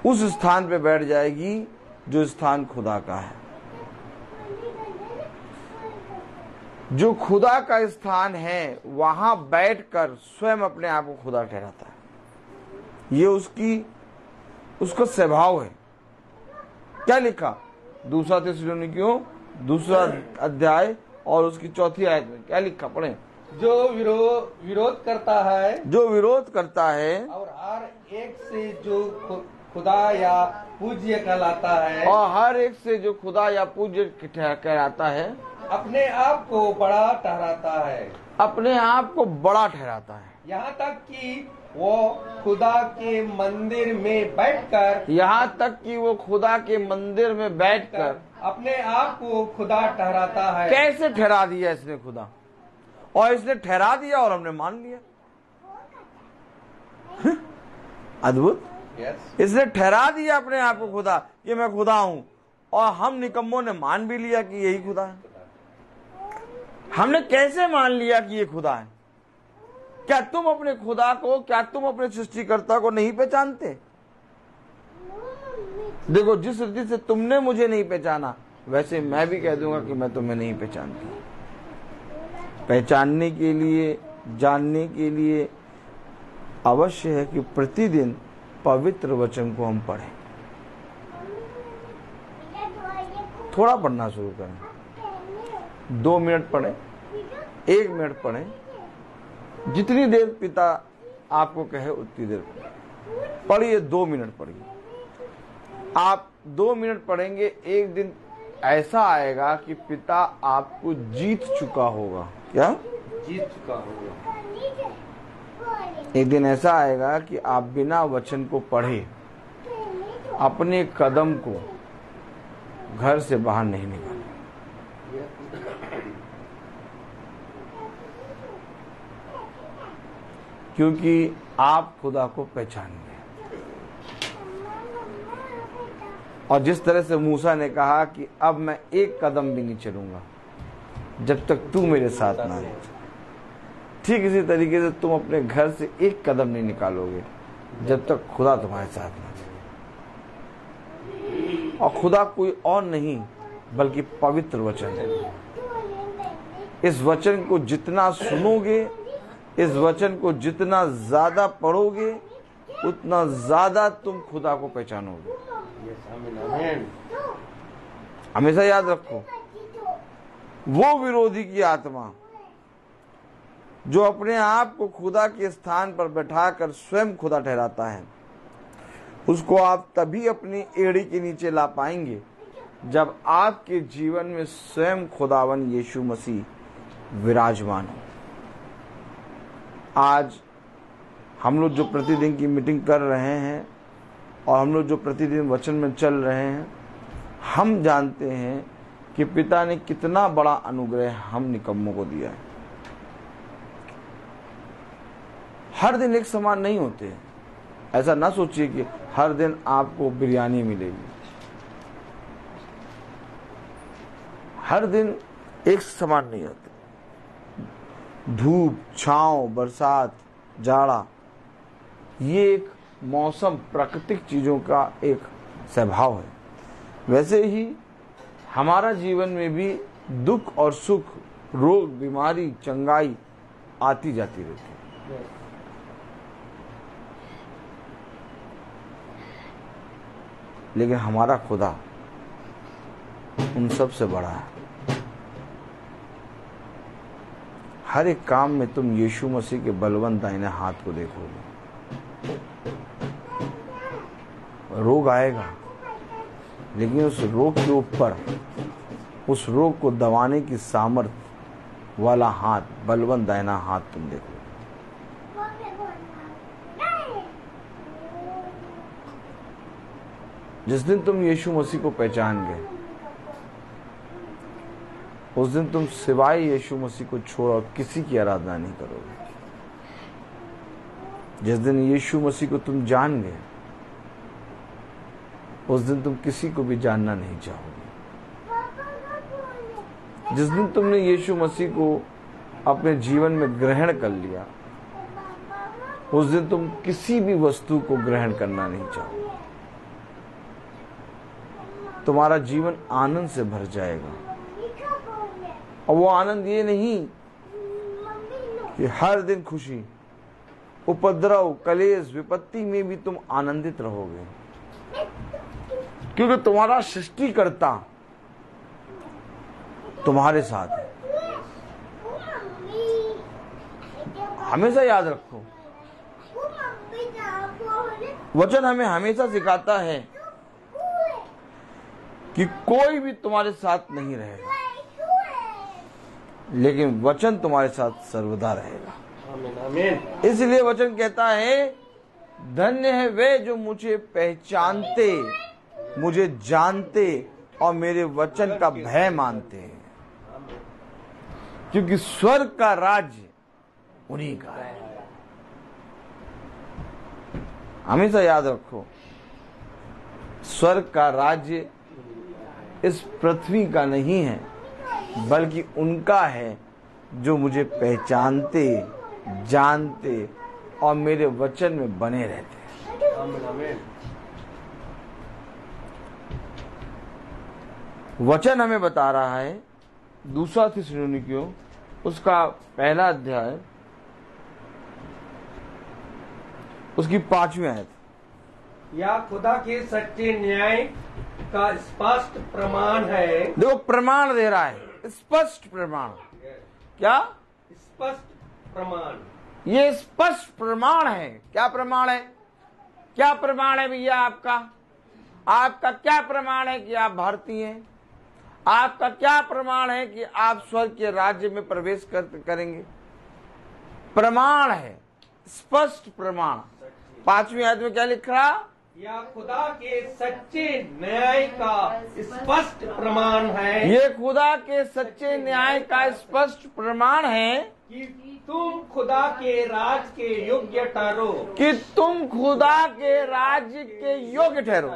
उस स्थान पे बैठ जाएगी जो स्थान खुदा का है। जो खुदा का स्थान है वहां बैठकर स्वयं अपने आप को खुदा ठहराता है। ये उसका स्वभाव है। क्या लिखा? दूसरा थिस्सलुनीकियों 2 अध्याय और उसकी 4 आयत में क्या लिखा? पढ़े। जो विरोध करता है, जो विरोध करता है और हर एक से जो खुदा या पूज्य कहलाता है, और हर एक से जो खुदा या पूज्य कहलाता है, अपने आप को बड़ा ठहराता है, अपने आप को बड़ा ठहराता है। यहाँ तक कि वो खुदा के मंदिर में बैठकर, यहाँ तक कि वो खुदा के मंदिर में बैठकर अपने आप को खुदा ठहराता है। कैसे ठहरा दिया इसने खुदा? और इसने ठहरा दिया और हमने मान लिया। अद्भुत। इसने ठहरा दिया अपने आप को खुदा कि मैं खुदा हूं, और हम निकम्मों ने मान भी लिया कि यही खुदा है। हमने कैसे मान लिया कि ये खुदा है? क्या तुम अपने खुदा को, क्या तुम अपने सृष्टिकर्ता को नहीं पहचानते? देखो, जिस रीति से तुमने मुझे नहीं पहचाना वैसे मैं भी कह दूंगा कि मैं तुम्हें नहीं पहचानती। पहचानने के लिए, जानने के लिए अवश्य है कि प्रतिदिन पवित्र वचन को हम पढ़ें। थोड़ा पढ़ना शुरू करें। 2 मिनट पढ़ें, 1 मिनट पढ़ें, जितनी देर पिता आपको कहे उतनी देर पढ़िए। 2 मिनट पढ़िए। आप 2 मिनट पढ़ेंगे, एक दिन ऐसा आएगा कि पिता आपको जीत चुका होगा। क्या? जीत चुका होगा। एक दिन ऐसा आएगा कि आप बिना वचन को पढ़े अपने कदम को घर से बाहर नहीं निकालें। क्योंकि आप खुदा को पहचानेंगे। और जिस तरह से मूसा ने कहा कि अब मैं एक कदम भी नहीं चलूंगा जब तक तू मेरे साथ ना है, ठीक इसी तरीके से तुम अपने घर से एक कदम नहीं निकालोगे जब तक खुदा तुम्हारे साथ ना है। और खुदा कोई और नहीं बल्कि पवित्र वचन है। इस वचन को जितना सुनोगे, इस वचन को जितना ज्यादा पढ़ोगे, उतना ज्यादा तुम खुदा को पहचानोगे। हमेशा याद रखो, वो विरोधी की आत्मा जो अपने आप को खुदा के स्थान पर बैठाकर स्वयं खुदा ठहराता है, उसको आप तभी अपनी एड़ी के नीचे ला पाएंगे जब आपके जीवन में स्वयं खुदावन यीशु मसीह विराजमान हो। आज हम लोग जो प्रतिदिन की मीटिंग कर रहे हैं और हम लोग जो प्रतिदिन वचन में चल रहे हैं, हम जानते हैं कि पिता ने कितना बड़ा अनुग्रह हम निकम्मों को दिया है। हर दिन एक समान नहीं होते। ऐसा ना सोचिए कि हर दिन आपको बिरयानी मिलेगी। हर दिन एक समान नहीं होते। धूप, छांव, बरसात, जाड़ा, ये एक मौसम, प्राकृतिक चीजों का एक स्वभाव है। वैसे ही हमारा जीवन में भी दुख और सुख, रोग, बीमारी, चंगाई आती जाती रहती है। लेकिन हमारा खुदा उन सब से बड़ा है। हर एक काम में तुम यीशु मसीह के बलवंत दाहिने हाथ को देखोगे। रोग आएगा, लेकिन उस रोग के ऊपर उस रोग को दबाने की सामर्थ्य वाला हाथ, बलवंत दाहिना हाथ तुम देखोगे। जिस दिन तुम यीशु मसीह को पहचान गए, उस दिन तुम सिवाय यीशु मसीह को छोड़ और किसी की आराधना नहीं करोगे। जिस दिन यीशु मसीह को तुम जान गए, उस दिन तुम किसी को भी जानना नहीं चाहोगे। जिस दिन तुमने यीशु मसीह को अपने जीवन में ग्रहण कर लिया, उस दिन तुम किसी भी वस्तु को ग्रहण करना नहीं चाहोगे। तुम्हारा जीवन आनंद से भर जाएगा। और वो आनंद ये नहीं कि हर दिन खुशी, उपद्रव, कलेश, विपत्ति में भी तुम आनंदित रहोगे, क्योंकि तुम्हारा सृष्टिकर्ता तुम्हारे साथ है। हमेशा याद रखो, वचन हमें हमेशा सिखाता है कि कोई भी तुम्हारे साथ नहीं रहेगा, लेकिन वचन तुम्हारे साथ सर्वदा रहेगा। आमीन, आमीन। इसलिए वचन कहता है, धन्य है वे जो मुझे पहचानते, मुझे जानते और मेरे वचन का भय मानते हैं, क्योंकि स्वर्ग का राज्य उन्हीं का है। हमेशा याद रखो, स्वर्ग का राज्य इस पृथ्वी का नहीं है, बल्कि उनका है जो मुझे पहचानते, जानते और मेरे वचन में बने रहते हैं। आमीन, आमीन। वचन हमें बता रहा है, दूसरा थिस्सलुनीकियों उसका पहला अध्याय उसकी 5वीं आयत। या खुदा के सच्चे न्याय का स्पष्ट प्रमाण है। देखो, प्रमाण दे रहा है, स्पष्ट प्रमाण। क्या? स्पष्ट प्रमाण। ये स्पष्ट प्रमाण है। क्या प्रमाण है? क्या प्रमाण है भैया आपका? आपका क्या प्रमाण है कि आप भारतीय हैं? आपका क्या प्रमाण है कि आप स्वर्ग के राज्य में प्रवेश करेंगे? प्रमाण है, स्पष्ट प्रमाण। 5वीं आयत में क्या लिख रहा? या खुदा के सच्चे न्याय का स्पष्ट प्रमाण है। ये खुदा के सच्चे न्याय का स्पष्ट प्रमाण है कि तुम खुदा के राज के योग्य ठहरो। कि तुम खुदा के राज्य के योग्य ठहरो।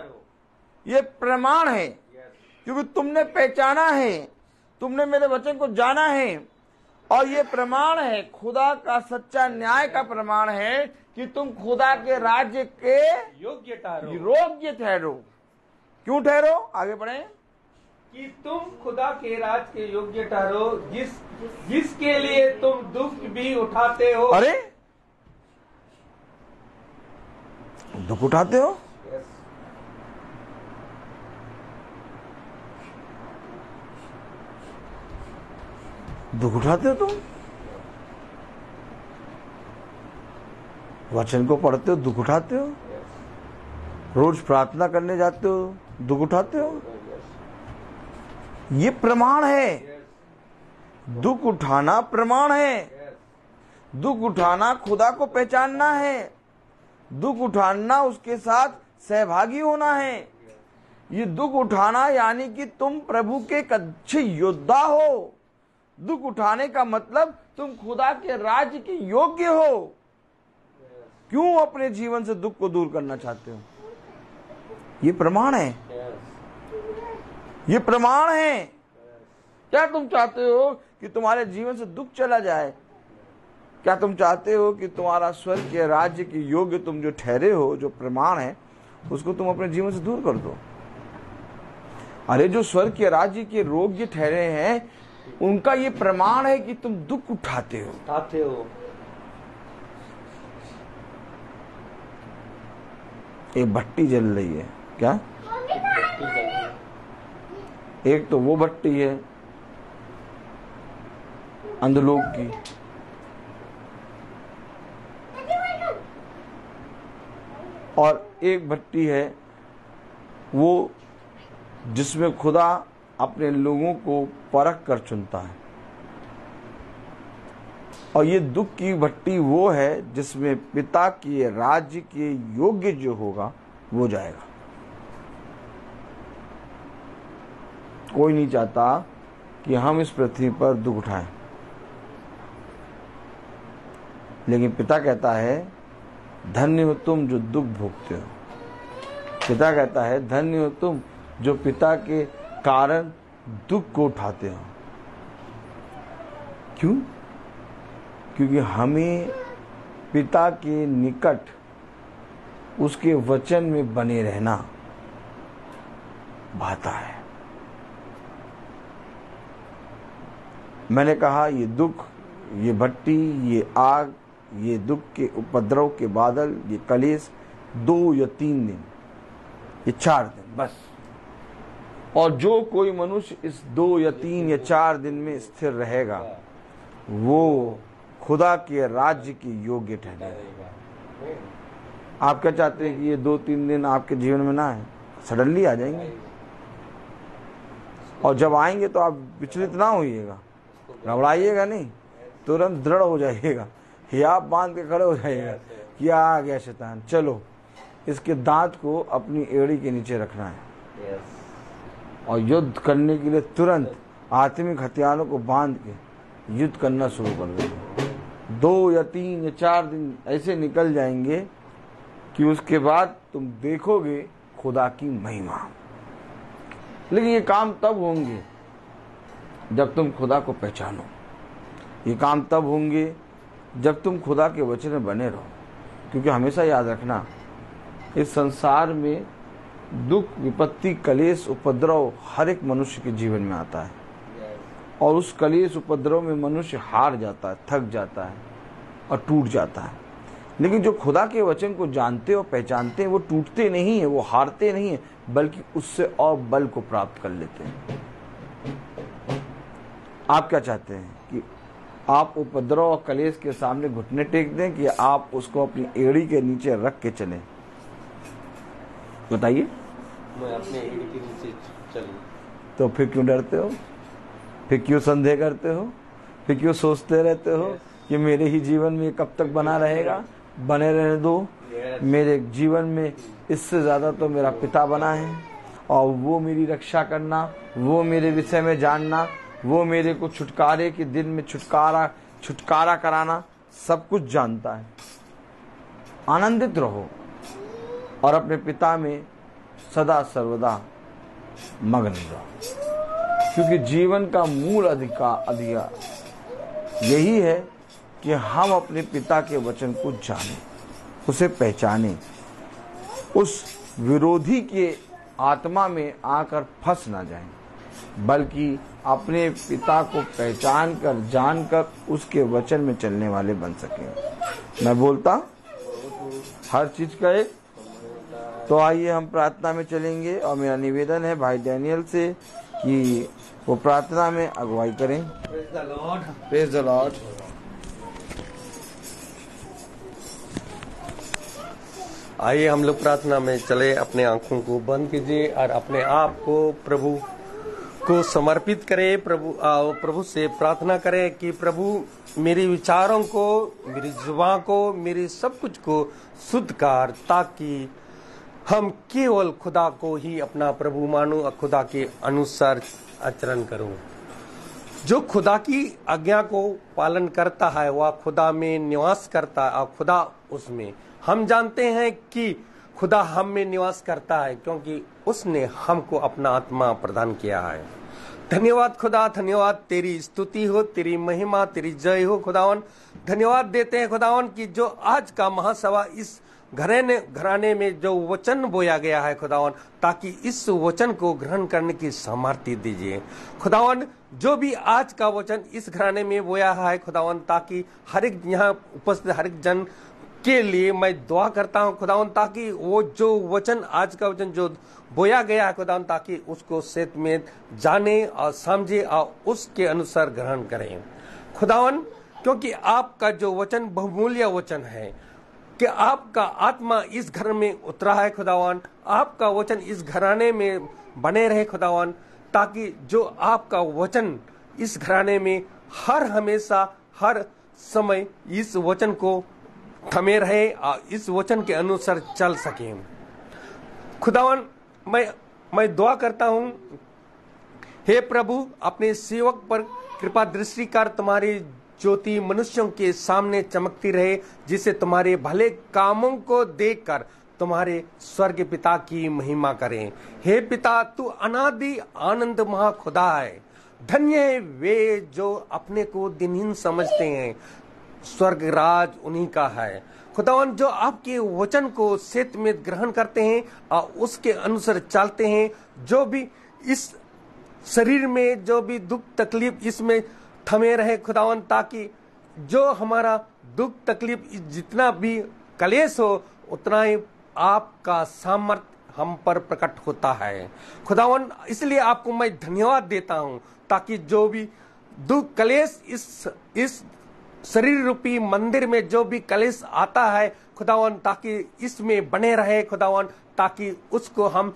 ये प्रमाण है, क्योंकि तुमने पहचाना है, तुमने मेरे वचन को जाना है। और ये प्रमाण है, खुदा का सच्चा न्याय का प्रमाण है कि तुम खुदा के राज्य के योग्य ठहरो। योग्य ठहरो। क्यों ठहरो? आगे बढ़े। कि तुम खुदा के राज के योग्य ठहरो, जिसके लिए तुम दुख भी उठाते हो। अरे, दुख उठाते हो? दुख उठाते हो तुम? वचन को पढ़ते हो, दुख उठाते हो। रोज प्रार्थना करने जाते हो, दुख उठाते हो। ये प्रमाण है, दुख उठाना प्रमाण है। दुख उठाना खुदा को पहचानना है, दुख उठाना उसके साथ सहभागी होना है। ये दुख उठाना यानी कि तुम प्रभु के एक अच्छे योद्धा हो। दुख उठाने का मतलब तुम खुदा के राज्य के योग्य हो। क्यों अपने जीवन से दुख को दूर करना चाहते हो? ये प्रमाण है, ये प्रमाण है। क्या तुम चाहते हो कि तुम्हारे जीवन से दुख चला जाए? क्या तुम चाहते हो कि तुम्हारा स्वर्ग के राज्य के योग्य तुम जो ठहरे हो, जो प्रमाण है, उसको तुम अपने जीवन से दूर कर दो? अरे जो स्वर्ग के राज्य के योग्य ठहरे हैं, उनका ये प्रमाण है कि तुम दुख उठाते हो। एक भट्टी जल रही है, क्या? एक तो वो भट्टी है अंधलोक की, और एक भट्टी है वो जिसमें खुदा अपने लोगों को परख कर चुनता है। और ये दुख की भट्टी वो है जिसमें पिता के राज्य के योग्य जो होगा वो जाएगा। कोई नहीं चाहता कि हम इस पृथ्वी पर दुख उठाएं, लेकिन पिता कहता है धन्य हो तुम जो दुख भोगते हो। पिता कहता है धन्य हो तुम जो पिता के कारण दुख को उठाते हो। क्यों? क्योंकि हमें पिता के निकट उसके वचन में बने रहना भाता है। मैंने कहा ये दुख, ये भट्टी, ये आग, ये दुख के उपद्रव के बादल, ये कलेश 2 या 3 दिन, ये 4 दिन बस। और जो कोई मनुष्य इस 2 या 3 या 4 दिन में स्थिर रहेगा वो खुदा के राज्य की योग्य ठहरेगा। आप क्या चाहते हैं कि ये 2-3 दिन आपके जीवन में ना आए? सडनली आ जाएंगे, और जब आएंगे तो आप विचलित ना होइएगा, घबराइएगा नहीं, तुरंत दृढ़ हो जाइएगा, या आप बांध के खड़े हो जाइएगा कि आ गया शैतान, चलो इसके दांत को अपनी एड़ी के नीचे रखना है और युद्ध करने के लिए तुरंत आत्मिक हथियारों को बांध के युद्ध करना शुरू कर देंगे। 2 या 3 या 4 दिन ऐसे निकल जाएंगे कि उसके बाद तुम देखोगे खुदा की महिमा। लेकिन ये काम तब होंगे जब तुम खुदा को पहचानो। ये काम तब होंगे जब तुम खुदा के वचन में बने रहो। क्योंकि हमेशा याद रखना, इस संसार में दुख, विपत्ति, कलेश, उपद्रव हर एक मनुष्य के जीवन में आता है, और उस कलेश उपद्रव में मनुष्य हार जाता है, थक जाता है और टूट जाता है। लेकिन जो खुदा के वचन को जानते और पहचानते हैं वो टूटते नहीं है, वो हारते नहीं है, बल्कि उससे और बल को प्राप्त कर लेते हैं। आप क्या चाहते हैं कि आप उपद्रव और कलेश के सामने घुटने टेक दें कि आप उसको अपनी एड़ी के नीचे रख के चलें? बताइए। मैं अपने एड़ी के नीचे चलूं। तो फिर क्यों डरते हो? फिर क्यों संदेह करते हो? फिर क्यों सोचते रहते हो कि मेरे ही जीवन में कब तक बना रहेगा? बने रहने दो। मेरे जीवन में इससे ज्यादा तो मेरा पिता बना है, और वो मेरी रक्षा करना, वो मेरे विषय में जानना, वो मेरे को छुटकारे के दिन में छुटकारा कराना सब कुछ जानता है। आनंदित रहो और अपने पिता में सदा सर्वदा मग्न रहो, क्योंकि जीवन का मूल अधिकार यही है कि हम अपने पिता के वचन को जानें, उसे पहचानें, उस विरोधी के आत्मा में आकर फंस ना जाएं, बल्कि अपने पिता को पहचान कर, जानकर उसके वचन में चलने वाले बन सकें। मैं बोलता हर चीज का एक। तो आइए हम प्रार्थना में चलेंगे, और मेरा निवेदन है भाई डैनियल से कि वो प्रार्थना में अगुवाई करें। Praise the Lord. आइए हम लोग प्रार्थना में चले, अपने आंखों को बंद कीजिए और अपने आप को प्रभु को समर्पित करें। प्रभु से प्रार्थना करें कि प्रभु मेरे विचारों को, मेरी जुबान को, मेरी सब कुछ को शुद्ध कर, ताकि हम केवल खुदा को ही अपना प्रभु मानो और खुदा के अनुसार आचरण करूं। जो खुदा की आज्ञा को पालन करता है वह खुदा में निवास करता है और खुदा उसमें। हम जानते हैं कि खुदा हम में निवास करता है क्योंकि उसने हमको अपना आत्मा प्रदान किया है। धन्यवाद खुदा, धन्यवाद, तेरी स्तुति हो, तेरी महिमा, तेरी जय हो खुदावन। धन्यवाद देते हैं खुदावन कि जो आज का महासभा इस घराने में जो वचन बोया गया है खुदावन, ताकि इस वचन को ग्रहण करने की सामर्थ्य दीजिए खुदावन। जो भी आज का वचन इस घराने में बोया है खुदावन, ताकि हर एक यहाँ उपस्थित हर एक जन के लिए मैं दुआ करता हूँ खुदावन, ताकि वो जो वचन आज का वचन जो बोया गया है खुदावन, ताकि उसको सेत में जाने और समझे और उसके अनुसार ग्रहण करें खुदावन। क्योंकि आपका जो वचन बहुमूल्य वचन है कि आपका आत्मा इस घर में उतरा है खुदावन, आपका वचन इस घराने में बने रहे खुदावन, ताकि जो आपका वचन इस घराने में हर हमेशा हर समय इस वचन को थमे रहे और इस वचन के अनुसार चल सके खुदावन। मैं दुआ करता हूं, हे प्रभु अपने सेवक पर कृपा दृष्टि कर, तुम्हारी ज्योति मनुष्यों के सामने चमकती रहे, जिसे तुम्हारे भले कामों को देखकर तुम्हारे स्वर्ग पिता की महिमा करें। हे पिता, तू अनादि आनंद महा खुदा है। धन्य है वे जो अपने को दिनहीन समझते हैं, स्वर्ग राज उन्हीं का है खुदावन। जो आपके वचन को सेत में ग्रहण करते हैं और उसके अनुसार चलते हैं, जो भी इस शरीर में जो भी दुख तकलीफ इसमें थमे रहे खुदावन, ताकि जो हमारा दुख तकलीफ जितना भी कलेश हो उतना ही आपका सामर्थ्य हम पर प्रकट होता है खुदावन। इसलिए आपको मैं धन्यवाद देता हूं, ताकि जो भी दुख कलेश इस शरीर रूपी मंदिर में जो भी कलेश आता है खुदावन, ताकि इसमें बने रहे खुदावन, ताकि उसको हम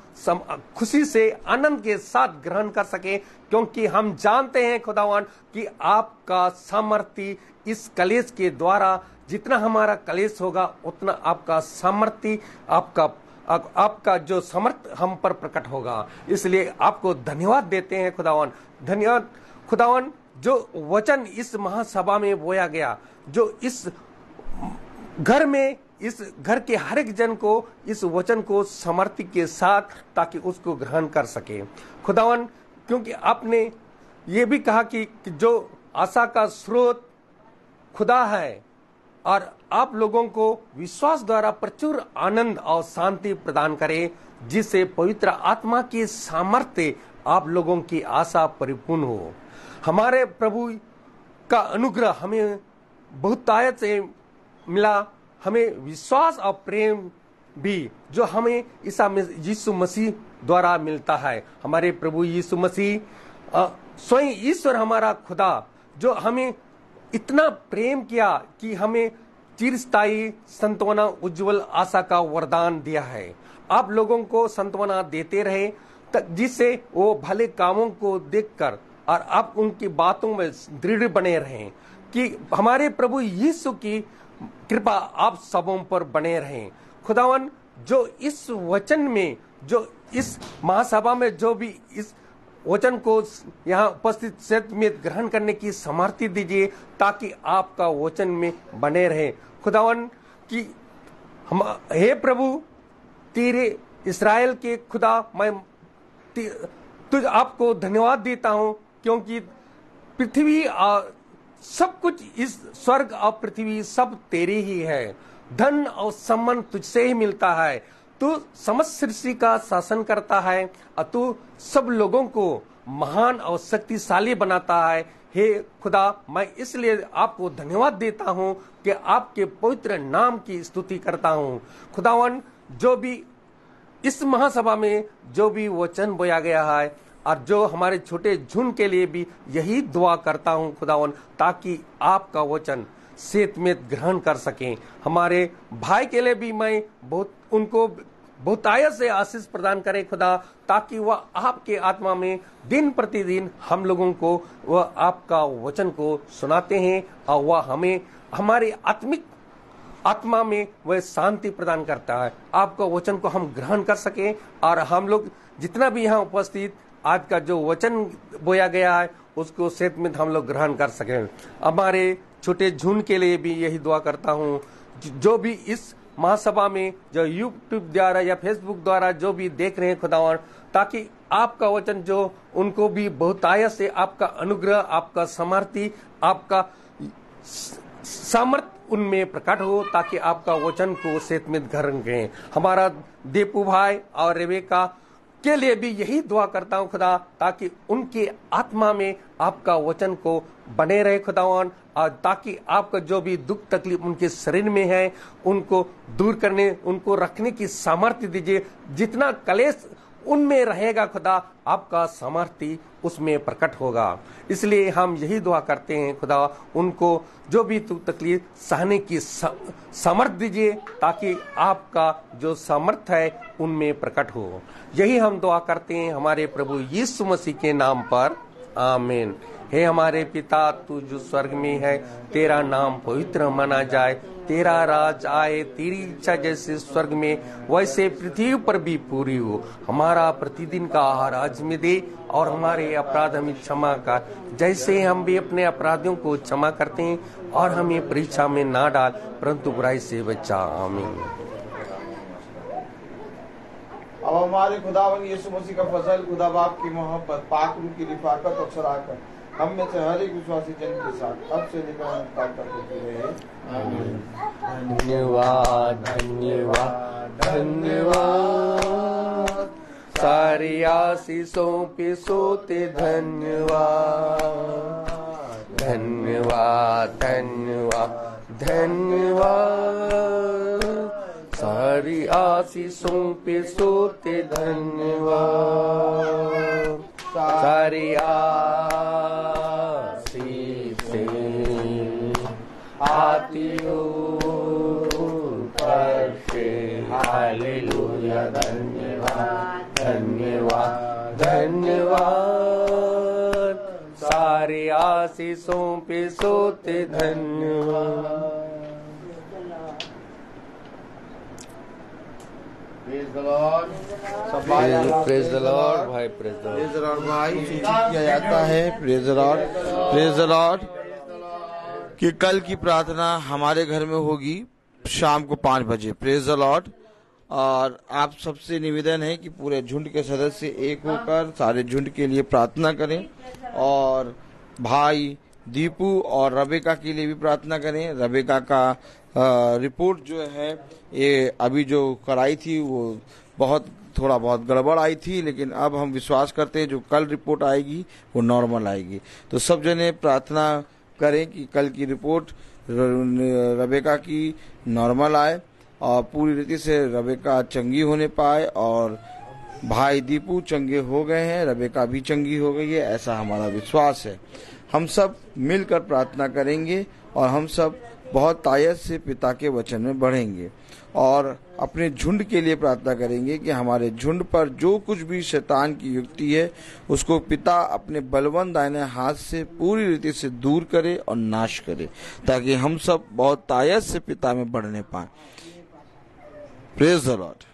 खुशी से आनंद के साथ ग्रहण कर सके, क्योंकि हम जानते हैं खुदावन कि आपका सामर्थ्य इस कलेश के द्वारा, जितना हमारा कलेश होगा उतना आपका सामर्थ्य, आपका जो समर्थ हम पर प्रकट होगा। इसलिए आपको धन्यवाद देते हैं खुदावन। धन्यवाद खुदावन, जो वचन इस महासभा में बोया गया, जो इस घर में, इस घर के हर एक जन को इस वचन को समर्थी के साथ, ताकि उसको ग्रहण कर सके खुदावन। क्योंकि आपने ये भी कहा कि जो आशा का स्रोत खुदा है, और आप लोगों को विश्वास द्वारा प्रचुर आनंद और शांति प्रदान करे, जिससे पवित्र आत्मा की सामर्थ्य आप लोगों की आशा परिपूर्ण हो। हमारे प्रभु का अनुग्रह हमें बहुतायत से मिला, हमें विश्वास और प्रेम भी जो हमें यीशु मसीह द्वारा मिलता है। हमारे प्रभु यीशु मसीह स्वयं ईश्वर हमारा खुदा, जो हमें इतना प्रेम किया कि हमें चिरस्थायी संत्वना उज्जवल आशा का वरदान दिया है। आप लोगों को संत्वना देते रहे, जिससे वो भले कामों को देखकर और आप उनकी बातों में दृढ़ बने रहें, कि हमारे प्रभु यीशु की कृपा आप सबों पर बने रहें खुदावन। जो इस वचन में, जो इस महासभा में जो भी इस वचन को यहाँ उपस्थित सत्य में ग्रहण करने की सामर्थ्य दीजिए, ताकि आपका वचन में बने रहे खुदावन। कि हम, हे प्रभु, तेरे इस्राएल के खुदा, मैं तुझ आपको धन्यवाद देता हूँ, क्योंकि पृथ्वी और सब कुछ, इस स्वर्ग और पृथ्वी सब तेरी ही है। धन और सम्मान तुझसे ही मिलता है। तू समस्त सृष्टि का शासन करता है और तू सब लोगों को महान और शक्तिशाली बनाता है। हे खुदा, मैं इसलिए आपको धन्यवाद देता हूँ कि आपके पवित्र नाम की स्तुति करता हूँ खुदावन। जो भी इस महासभा में जो भी वचन बोया गया है, और जो हमारे छोटे झुंड के लिए भी यही दुआ करता हूँ खुदावन, ताकि आपका वचन सेत में ग्रहण कर सकें। हमारे भाई के लिए भी मैं उनको बहुतायत से आशीष प्रदान करें खुदा, ताकि वह आपके आत्मा में दिन प्रतिदिन हम लोगों को वह आपका वचन को सुनाते हैं और वह हमें हमारे आत्मिक आत्मा में वह शांति प्रदान करता है। आपका वचन को हम ग्रहण कर सकें और हम लोग जितना भी यहाँ उपस्थित आज का जो वचन बोया गया है उसको सेत में हम लोग ग्रहण कर सकें। हमारे छोटे झुंड के लिए भी यही दुआ करता हूँ, जो भी इस महासभा में जो यूट्यूब द्वारा या फेसबुक द्वारा जो भी देख रहे हैं खुदावन, ताकि आपका वचन जो उनको भी बहुतायत से आपका अनुग्रह, आपका समर्थी, आपका सामर्थ उनमें प्रकट हो, ताकि आपका वचन को सेत में ग्रहण करें। हमारा दीपू भाई और रेबेका के लिए भी यही दुआ करता हूँ खुदा, ताकि उनके आत्मा में आपका वचन को बने रहे खुदावन, और ताकि आपका जो भी दुख तकलीफ उनके शरीर में है उनको दूर करने, उनको रखने की सामर्थ्य दीजिए। जितना कलेश उनमें रहेगा खुदा, आपका सामर्थ्य उसमें प्रकट होगा। इसलिए हम यही दुआ करते हैं खुदा, उनको जो भी दुख तकलीफ सहने की सामर्थ्य दीजिए, ताकि आपका जो सामर्थ्य है उनमें प्रकट हो। यही हम दुआ करते हैं हमारे प्रभु यीशु मसीह के नाम पर, आमीन। हे हमारे पिता, तू जो स्वर्ग में है, तेरा नाम पवित्र माना जाए, तेरा राज आए, तेरी इच्छा जैसे स्वर्ग में वैसे पृथ्वी पर भी पूरी हो। हमारा प्रतिदिन का आहार आज में दे, और हमारे अपराध हमें क्षमा कर, जैसे हम भी अपने अपराधियों को क्षमा करते हैं, और हमें परीक्षा में ना डाल, परंतु बुराई से बचा, आमीन। अब हमारे खुदावन यीशु मसीह का फजल, खुदा बाप की मोहब्बत, पाक रूह की रिफाकत और शराकत हम में से हर एक विश्वासी जन के साथ अब से लेकर अंत तक होती रहे, आमीन। धन्यवाद धन्यवाद धन्यवाद, सारी आशीषों पे सोते धन्यवाद, धन्यवाद धन्यवाद धन्यवाद, सारी आशीषों पे सोते धन्यवाद, सारी आशीषें आती ऊपर से, हालेलुया। धन्यवाद धन्यवाद धन्यवाद, सारी आशीषों पे सोते धन्यवाद। प्रेज द लॉर्ड भाई, प्रेज द लॉर्ड भाई। सूचित किया जाता है, प्रेज द लॉर्ड, कि कल की प्रार्थना हमारे घर में होगी शाम को 5 बजे। Praise the Lord. और आप सबसे निवेदन है कि पूरे झुंड के सदस्य एक होकर सारे झुंड के लिए प्रार्थना करें, और भाई दीपू और रबेका के लिए भी प्रार्थना करें। रबेका का रिपोर्ट जो है ये अभी जो कराई थी वो थोड़ा बहुत गड़बड़ आई थी, लेकिन अब हम विश्वास करते हैं जो कल रिपोर्ट आएगी वो नॉर्मल आएगी। तो सब जने प्रार्थना करें कि कल की रिपोर्ट रबेका की नॉर्मल आए और पूरी रीति से रबेका चंगी होने पाए, और भाई दीपू चंगे हो गए हैं, रबेका भी चंगी हो गई है, ऐसा हमारा विश्वास है। हम सब मिलकर प्रार्थना करेंगे और हम सब बहुत तायत से पिता के वचन में बढ़ेंगे, और अपने झुंड के लिए प्रार्थना करेंगे कि हमारे झुंड पर जो कुछ भी शैतान की युक्ति है उसको पिता अपने बलवंत दाहिने हाथ से पूरी रीति से दूर करे और नाश करे, ताकि हम सब बहुत तायत से पिता में बढ़ने पाए। Praise the Lord.